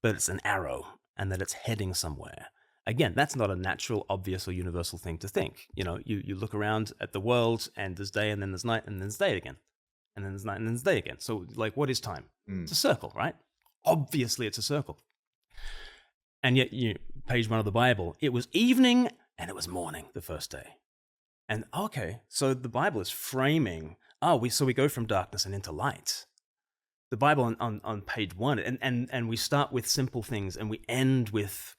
but it's an arrow, and that it's heading somewhere. Again, that's not a natural, obvious, or universal thing to think. You look around at the world, and there's day, and then there's night, and then there's day again. And then there's night, and then there's day again. So, what is time? It's a circle, right? Obviously, it's a circle. And yet, page 1 of the Bible, it was evening, and it was morning the first day. And, okay, so the Bible is framing, we go from darkness and into light. The Bible on page 1, and we start with simple things, and we end with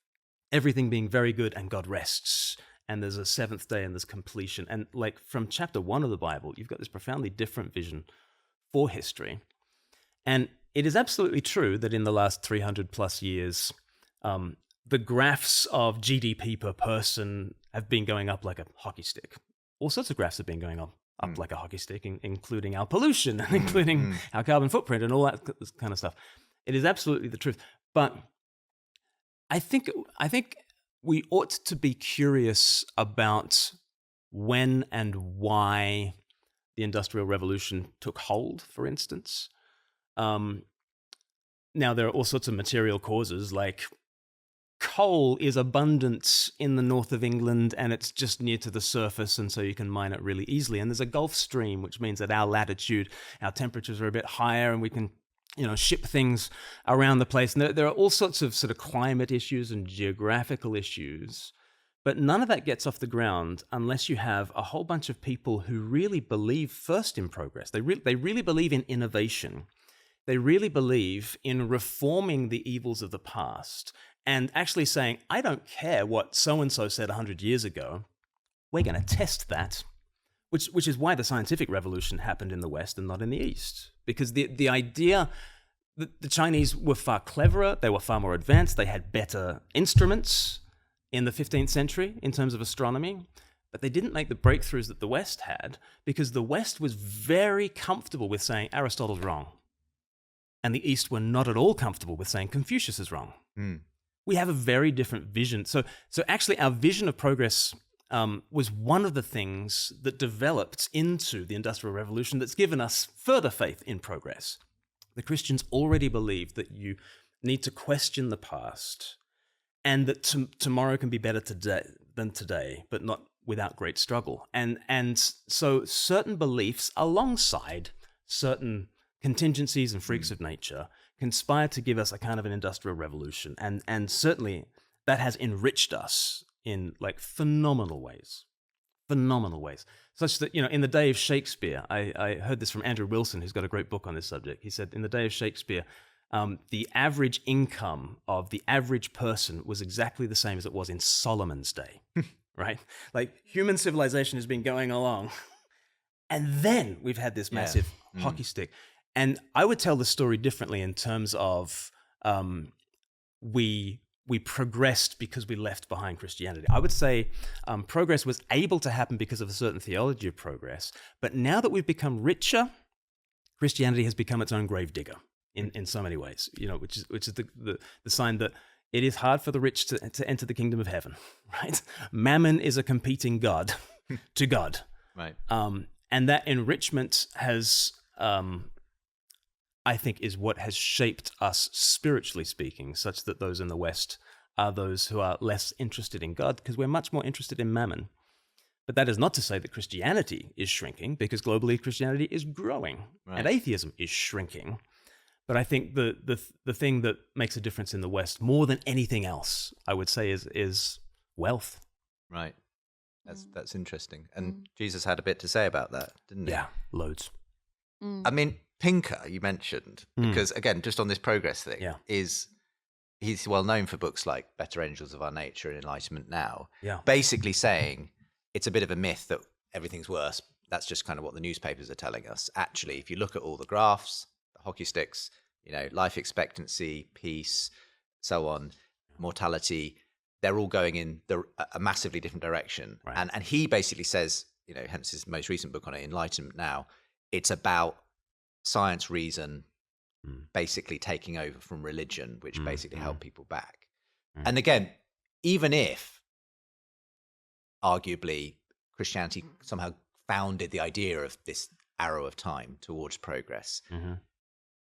everything being very good, and God rests, and there's a seventh day, and there's completion. And from chapter 1 of the Bible, you've got this profoundly different vision for history. And it is absolutely true that in the last 300 plus years, the graphs of GDP per person have been going up like a hockey stick. All sorts of graphs have been going up like a hockey stick, including our pollution, and including our carbon footprint, and all that kind of stuff. It is absolutely the truth. But I think we ought to be curious about when and why the Industrial Revolution took hold, for instance. Now, there are all sorts of material causes, like coal is abundant in the north of England, and it's just near to the surface, and so you can mine it really easily. And there's a Gulf Stream, which means at our latitude, our temperatures are a bit higher, and we can ship things around the place. And there are all sorts of sort of climate issues and geographical issues, but none of that gets off the ground unless you have a whole bunch of people who really believe first in progress. They really believe in innovation. They really believe in reforming the evils of the past and actually saying, I don't care what so-and-so said 100 years ago. We're going to test that, which is why the scientific revolution happened in the West and not in the East. Because the idea that the Chinese were far cleverer, they were far more advanced, they had better instruments in the 15th century in terms of astronomy, but they didn't make the breakthroughs that the West had, because the West was very comfortable with saying Aristotle's wrong, and the East were not at all comfortable with saying Confucius is wrong. We have a very different vision. So actually our vision of progress was one of the things that developed into the Industrial Revolution that's given us further faith in progress. The Christians already believed that you need to question the past and that tomorrow can be better than today, but not without great struggle. And so certain beliefs alongside certain contingencies and freaks of nature conspire to give us a kind of an industrial revolution. And certainly that has enriched us in like phenomenal ways, such that, in the day of Shakespeare, I heard this from Andrew Wilson, who's got a great book on this subject. He said, in the day of Shakespeare, the average income of the average person was exactly the same as it was in Solomon's day, right? Like human civilization has been going along, and then we've had this massive hockey stick. And I would tell the story differently in terms of we progressed because we left behind Christianity. I would say progress was able to happen because of a certain theology of progress. But now that we've become richer, Christianity has become its own gravedigger in so many ways. Which is the sign that it is hard for the rich to enter the kingdom of heaven. Right? Mammon is a competing god to God. Right. And that enrichment has. I think is what has shaped us spiritually speaking, such that those in the West are those who are less interested in God because we're much more interested in mammon. But that is not to say that Christianity is shrinking, because globally Christianity is growing and atheism is shrinking. But I think the thing that makes a difference in the West more than anything else, I would say, is wealth. Right. That's interesting. And Jesus had a bit to say about that, didn't he? Yeah, loads. I mean, Pinker, you mentioned, because again, just on this progress thing, he's well known for books like Better Angels of Our Nature and Enlightenment Now, basically saying it's a bit of a myth that everything's worse. That's just kind of what the newspapers are telling us. Actually, if you look at all the graphs, the hockey sticks, life expectancy, peace, so on, mortality, they're all going in a massively different direction. Right. And he basically says, hence his most recent book on it, Enlightenment Now, it's about science, reason, basically taking over from religion, which basically held people back. And again, even if arguably Christianity somehow founded the idea of this arrow of time towards progress,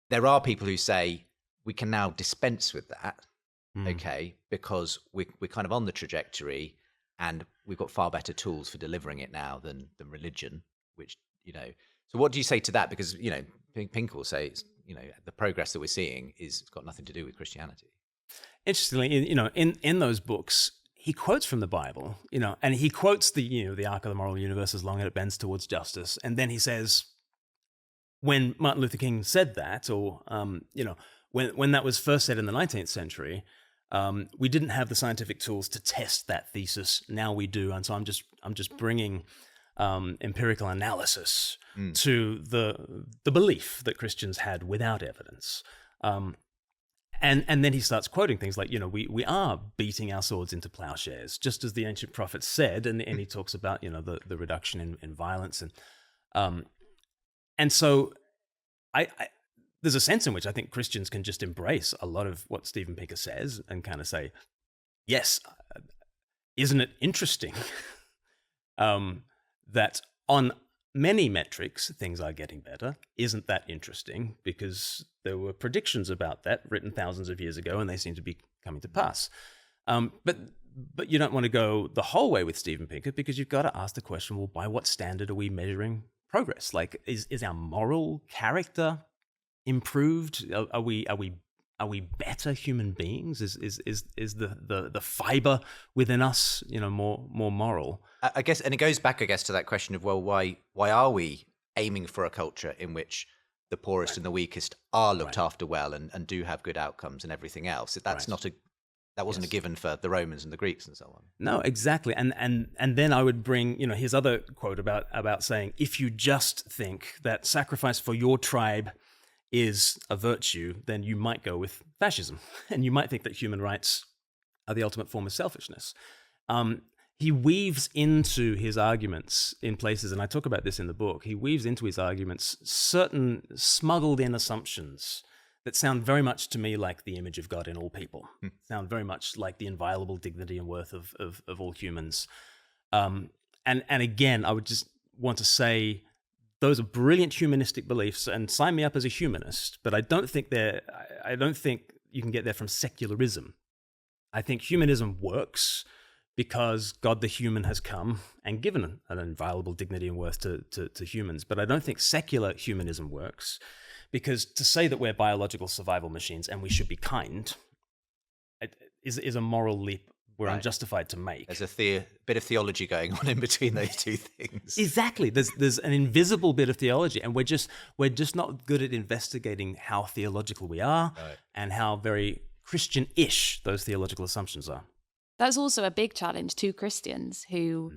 there are people who say we can now dispense with that, because we're kind of on the trajectory and we've got far better tools for delivering it now than religion, which, So what do you say to that? Because, Pinker will say, the progress that we're seeing is got nothing to do with Christianity. Interestingly, in those books, he quotes from the Bible, and he quotes the arc of the moral universe is long and it bends towards justice. And then he says, when Martin Luther King said that, or, when that was first said in the 19th century, we didn't have the scientific tools to test that thesis. Now we do. And so I'm just bringing empirical analysis to the belief that Christians had without evidence. And then he starts quoting things like, we are beating our swords into plowshares, just as the ancient prophets said, and he talks about, the reduction in violence. And so there's a sense in which I think Christians can just embrace a lot of what Steven Pinker says and kind of say, yes, isn't it interesting that on many metrics, things are getting better? Isn't that interesting? Because there were predictions about that written thousands of years ago, and they seem to be coming to pass. But you don't want to go the whole way with Steven Pinker, because you've got to ask the question, well, by what standard are we measuring progress? Like, is our moral character improved? Are we better human beings? Is the fiber within us, more moral? I guess, and it goes back, to that question of, well, why are we aiming for a culture in which the poorest and the weakest are looked after well and do have good outcomes and everything else? That's that wasn't a given for the Romans and the Greeks and so on. No, exactly. And then I would bring, his other quote about saying, if you just think that sacrifice for your tribe is a virtue, then you might go with fascism, and you might think that human rights are the ultimate form of selfishness. He weaves into his arguments in places, and I talk about this in the book, he weaves into his arguments certain smuggled in assumptions that sound very much to me like the image of God in all people, sound very much like the inviolable dignity and worth of all humans. And again, I would just want to say those are brilliant humanistic beliefs, and sign me up as a humanist. But I don't think you can get there from secularism. I think humanism works because God the human has come and given an inviolable dignity and worth to humans. But I don't think secular humanism works, because to say that we're biological survival machines and we should be kind is a moral leap we're unjustified to make. There's a bit of theology going on in between those two things. Exactly. There's an invisible bit of theology, and we're just not good at investigating how theological we are and how very Christian-ish those theological assumptions are. That's also a big challenge to Christians who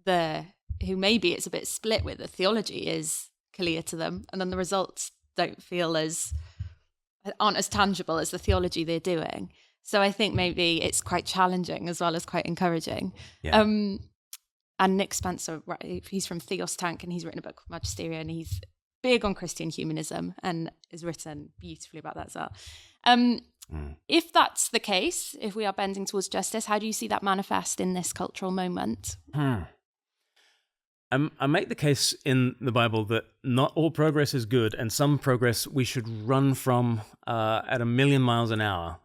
maybe it's a bit split with. The theology is clear to them, and then the results aren't as tangible as the theology they're doing. So I think maybe it's quite challenging as well as quite encouraging. Yeah. And Nick Spencer, he's from Theos Tank, and he's written a book called Magisteria, and he's big on Christian humanism and has written beautifully about that as well. If that's the case, if we are bending towards justice, how do you see that manifest in this cultural moment? I make the case in the Bible that not all progress is good, and some progress we should run from at 1,000,000 miles an hour.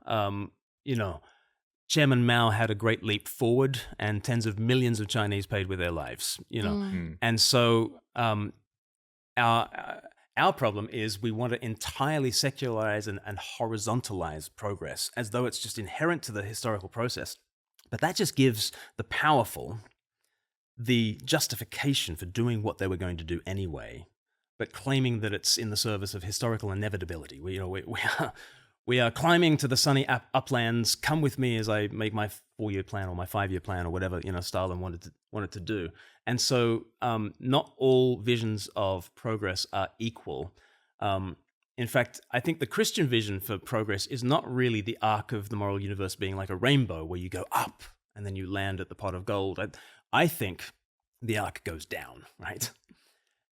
Chairman Mao had a great leap forward, and tens of millions of Chinese paid with their lives. And so our problem is we want to entirely secularize and horizontalize progress as though it's just inherent to the historical process. But that just gives the powerful the justification for doing what they were going to do anyway, but claiming that it's in the service of historical inevitability. We are climbing to the sunny uplands. Come with me as I make my 4-year plan or my 5-year plan or whatever Stalin wanted to do. And so, not all visions of progress are equal. In fact, I think the Christian vision for progress is not really the arc of the moral universe being like a rainbow where you go up and then you land at the pot of gold. I think the arc goes down, right?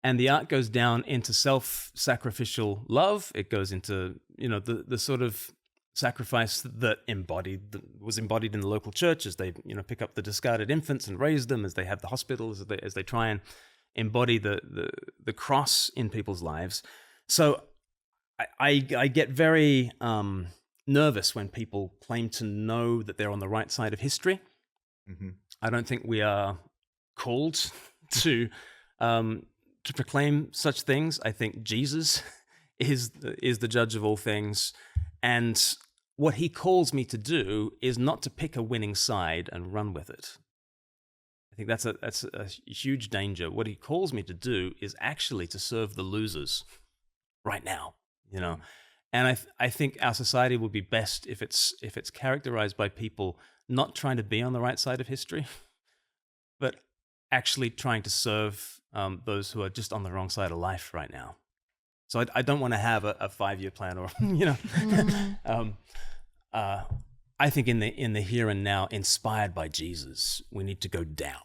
And the arc goes down into self-sacrificial love. It goes into, the sort of sacrifice that was embodied in the local church as they, pick up the discarded infants and raise them, as they have the hospitals, as they try and embody the cross in people's lives. So I get very nervous when people claim to know that they're on the right side of history. Mm-hmm. I don't think we are called to proclaim such things. I think Jesus is the judge of all things, and what he calls me to do is not to pick a winning side and run with it. I think that's a huge danger. What he calls me to do is actually to serve the losers right now, And I think our society would be best if it's characterized by people not trying to be on the right side of history, but actually trying to serve those who are just on the wrong side of life right now. So I don't want to have a 5-year plan or I think in the here and now, inspired by Jesus, we need to go down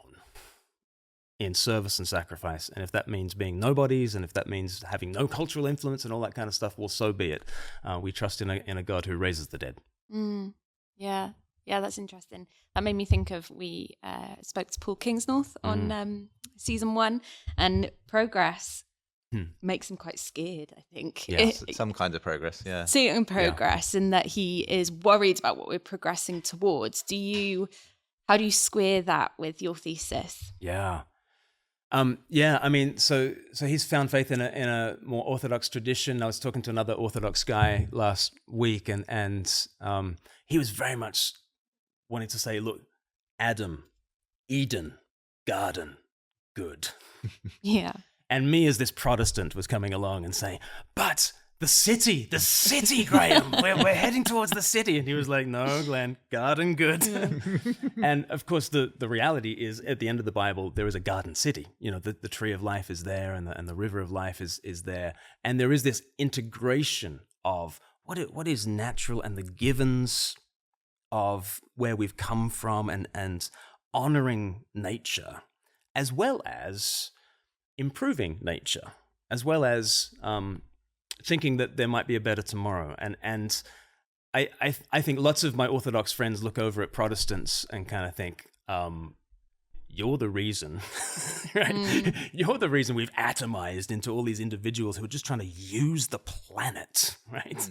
in service and sacrifice. And if that means being nobodies, and if that means having no cultural influence and all that kind of stuff, well, so be it. We trust in a God who raises the dead. Yeah, that's interesting. That made me think of, we spoke to Paul Kingsnorth on season 1, and progress makes him quite scared, I think. Yes, some kind of progress, yeah. Certain progress, in that he is worried about what we're progressing towards. How do you square that with your thesis? Yeah. I mean, so he's found faith in a more orthodox tradition. I was talking to another orthodox guy last week, and he was very much wanting to say, look, Adam, Eden, garden, good. Yeah. And me as this Protestant was coming along and saying, but the city, Graham, we're heading towards the city. And he was like, no, Glenn, garden good. Yeah. And of course, the reality is, at the end of the Bible, there is a garden city. The tree of life is there, and the river of life is there. And there is this integration of what is natural and the givens of where we've come from, and honoring nature, as well as improving nature, as well as thinking that there might be a better tomorrow. And I think lots of my Orthodox friends look over at Protestants and kind of think, you're the reason, right? You're the reason we've atomized into all these individuals who are just trying to use the planet, right?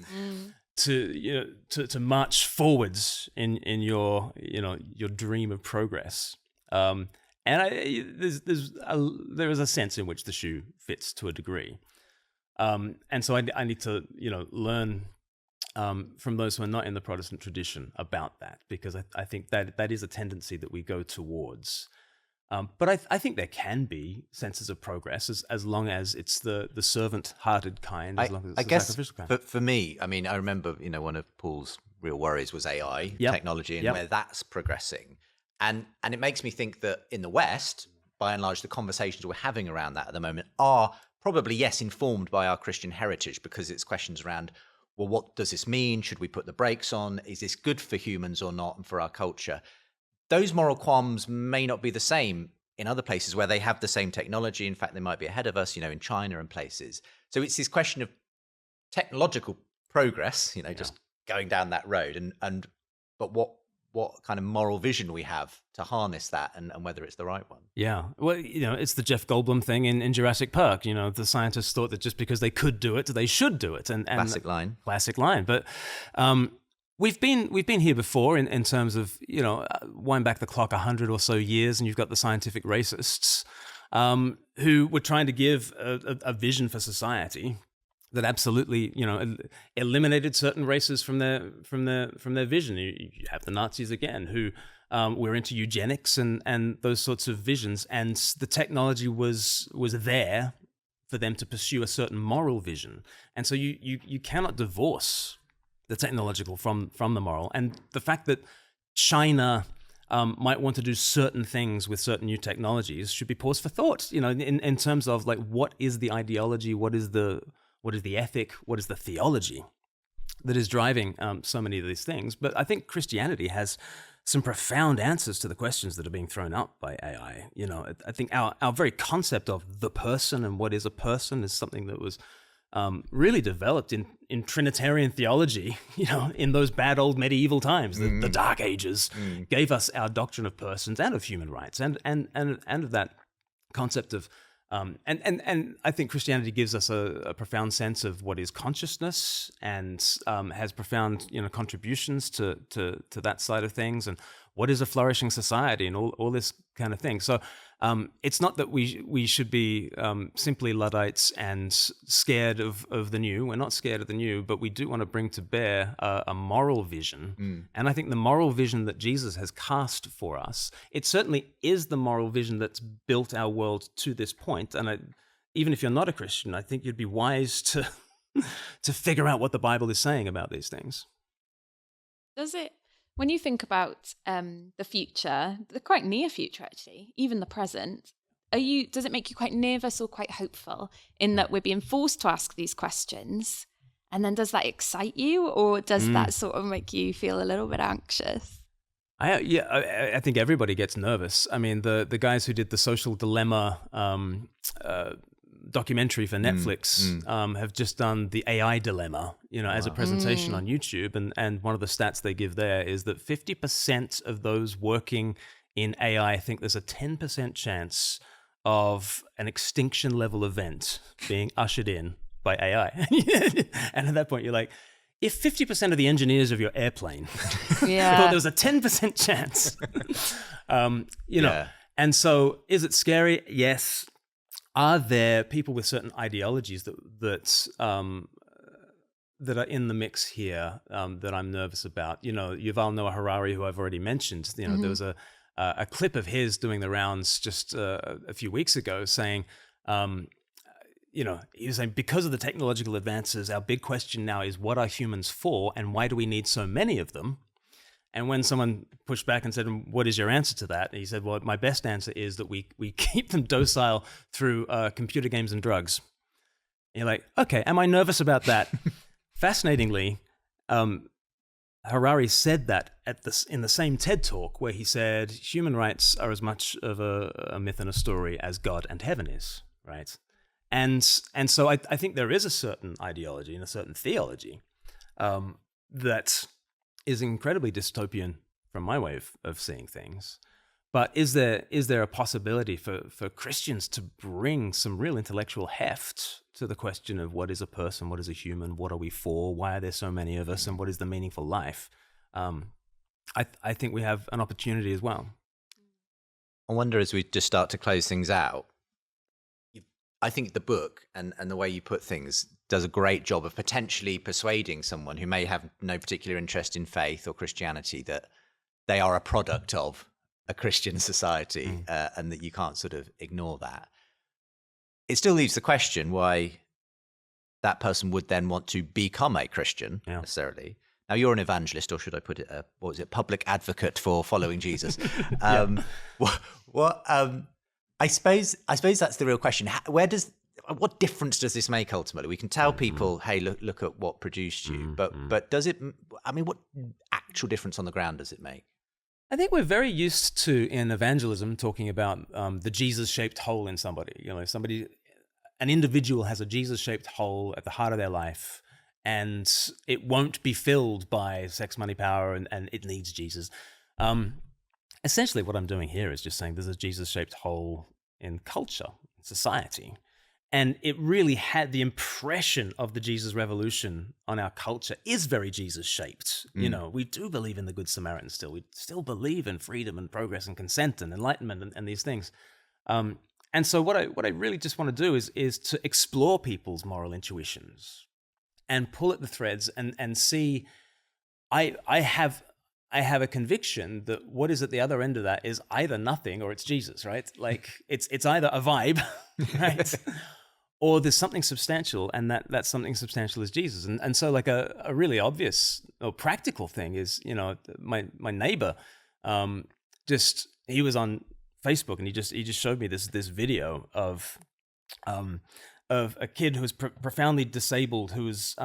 To march forwards in your dream of progress. And there is a sense in which the shoe fits to a degree. And so I need to, learn from those who are not in the Protestant tradition about that, because I think that is a tendency that we go towards. But I think there can be senses of progress as long as it's the servant-hearted kind, as long as it's the sacrificial kind. But for me, I mean, I remember, one of Paul's real worries was AI, technology, and where that's progressing. And it makes me think that in the West, by and large, the conversations we're having around that at the moment are probably, yes, informed by our Christian heritage, because it's questions around, well, what does this mean? Should we put the brakes on? Is this good for humans or not, and for our culture? Those moral qualms may not be the same in other places where they have the same technology. In fact, they might be ahead of us, in China and places. So it's this question of technological progress, just going down that road, but what kind of moral vision we have to harness that, and whether it's the right one. Yeah. Well, it's the Jeff Goldblum thing in Jurassic Park. The scientists thought that just because they could do it, they should do it. And Classic line. But we've been here before in terms of, wind back the clock 100 or so years, and you've got the scientific racists who were trying to give a vision for society that absolutely, eliminated certain races from their vision. You have the Nazis again, who were into eugenics and those sorts of visions, and the technology was there for them to pursue a certain moral vision. And so you cannot divorce the technological from the moral. And the fact that China might want to do certain things with certain new technologies should be pause for thought, in terms of like, what is the ideology, what is the ethic, what is the theology that is driving so many of these things. But I think Christianity has some profound answers to the questions that are being thrown up by AI. I think our very concept of the person and what is a person is something that was really developed in Trinitarian theology, in those bad old medieval times. The Dark Ages gave us our doctrine of persons and of human rights and of that concept of and I think Christianity gives us a profound sense of what is consciousness, and has profound contributions to that side of things, and what is a flourishing society, and all this kind of thing. So it's not that we should be simply Luddites and scared of the new. We're not scared of the new, but we do want to bring to bear a moral vision. And I think the moral vision that Jesus has cast for us, it certainly is the moral vision that's built our world to this point. And even if you're not a Christian, I think you'd be wise to figure out what the Bible is saying about these things. Does it? When you think about the future, the quite near future actually, even the present, does it make you quite nervous or quite hopeful in that we're being forced to ask these questions? And then does that excite you, or does that sort of make you feel a little bit anxious? I think everybody gets nervous. I mean, the guys who did the Social Dilemma documentary for Netflix have just done the AI dilemma, as a presentation on YouTube. And one of the stats they give there is that 50% of those working in AI think there's a 10% chance of an extinction level event being ushered in by AI. And at that point, you're like, if 50% of the engineers of your airplane thought there was a 10% chance, and so is it scary? Yes. Are there people with certain ideologies that are in the mix here that I'm nervous about? Yuval Noah Harari, who I've already mentioned. There was a clip of his doing the rounds just a few weeks ago, saying, he was saying, because of the technological advances, our big question now is, what are humans for, and why do we need so many of them? And when someone pushed back and said, what is your answer to that? And he said, well, my best answer is that we keep them docile through computer games and drugs. And you're like, okay, am I nervous about that? Fascinatingly, Harari said that in the same TED Talk, where he said human rights are as much of a myth and a story as God and heaven is, right? And so I think there is a certain ideology and a certain theology that is incredibly dystopian from my way of seeing things. But is there a possibility for Christians to bring some real intellectual heft to the question of what is a person, what is a human, what are we for, why are there so many of us, and what is the meaningful life? I think we have an opportunity as well. I wonder, as we just start to close things out, I think the book and the way you put things does a great job of potentially persuading someone who may have no particular interest in faith or Christianity that they are a product of a Christian society, and that you can't sort of ignore that. It still leaves the question why that person would then want to become a Christian necessarily. Now, you're an evangelist, or should I put it, public advocate for following Jesus. I suppose that's the real question. What difference does this make ultimately? We can tell people, hey, look at what produced you, but does it? I mean, what actual difference on the ground does it make? I think we're very used to, in evangelism, talking about the Jesus-shaped hole in somebody. You know, an individual has a Jesus-shaped hole at the heart of their life, and it won't be filled by sex, money, power, and it needs Jesus. Essentially, what I'm doing here is just saying there's a Jesus-shaped hole in culture, in society. And it really had the impression of the Jesus revolution on our culture is very Jesus-shaped. You know, we do believe in the Good Samaritan still. We still believe in freedom and progress and consent and enlightenment and these things. And so what I really just want to do is to explore people's moral intuitions and pull at the threads and see. I have a conviction that what is at the other end of that is either nothing or it's Jesus, right? Like it's either a vibe, right? Or there's something substantial, and that something substantial is Jesus. And so like a really obvious or practical thing is, you know, my neighbor, he was on Facebook and he just showed me this video of a kid who was profoundly disabled, who was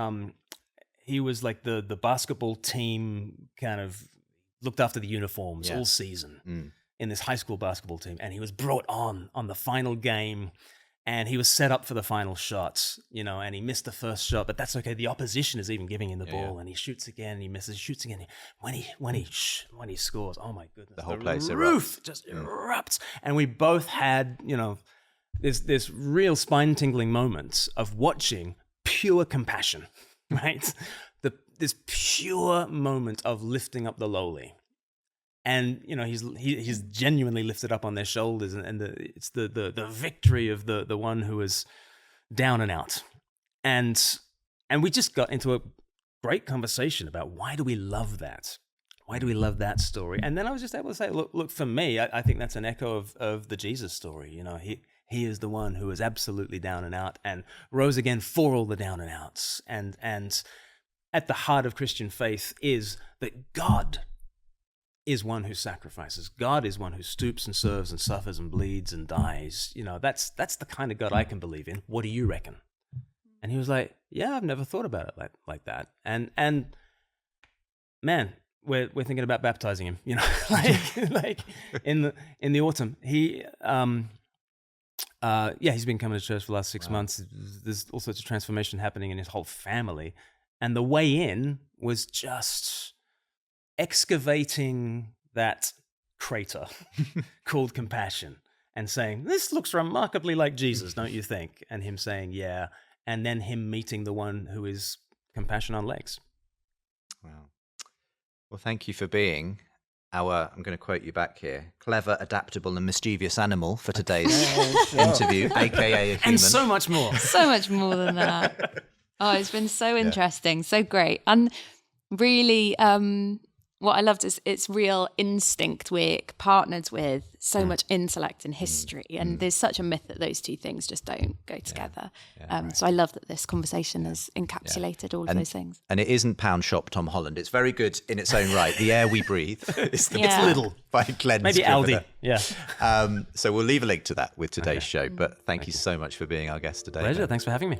he was like the basketball team kind of looked after the uniforms all season in this high school basketball team, and he was brought on the final game. And he was set up for the final shot, you know, and he missed the first shot, but that's okay. The opposition is even giving him the ball, and he shoots again, and he misses, shoots again. When he scores, oh my goodness, the whole place roof just erupts. And we both had, you know, this real spine-tingling moment of watching pure compassion, right? This pure moment of lifting up the lowly. And, you know, he's genuinely lifted up on their shoulders, and it's the victory of the one who is down and out. And we just got into a great conversation about why do we love that? Why do we love that story? And then I was just able to say, look, for me, I think that's an echo of the Jesus story. You know, he is the one who is absolutely down and out and rose again for all the down and outs. And at the heart of Christian faith is that God is one who sacrifices. God is one who stoops and serves and suffers and bleeds and dies. You know, that's the kind of God I can believe in. What do you reckon? And he was like, yeah, I've never thought about it like that. And man, we're thinking about baptizing him, you know, like in the autumn. He's been coming to church for the last 6 months. There's all sorts of transformation happening in his whole family. And the way in was just excavating that crater called compassion and saying, this looks remarkably like Jesus, don't you think? And him saying, yeah. And then him meeting the one who is compassion on legs. Wow. Well, thank you for being our, I'm going to quote you back here, clever, adaptable and mischievous animal for today's interview, aka a human. And so much more. So much more than that. Oh, it's been so interesting, so great. And really, what I loved is it's real instinct we're partnered with so much intellect and history. And there's such a myth that those two things just don't go together. So I love that this conversation has encapsulated all of those things. And it isn't Pound Shop Tom Holland. It's very good in its own right. The Air We Breathe. It's little by Glen Maybe Scrivener. Aldi. So we'll leave a link to that with today's show. But thank you so much for being our guest today. Pleasure. Thanks for having me.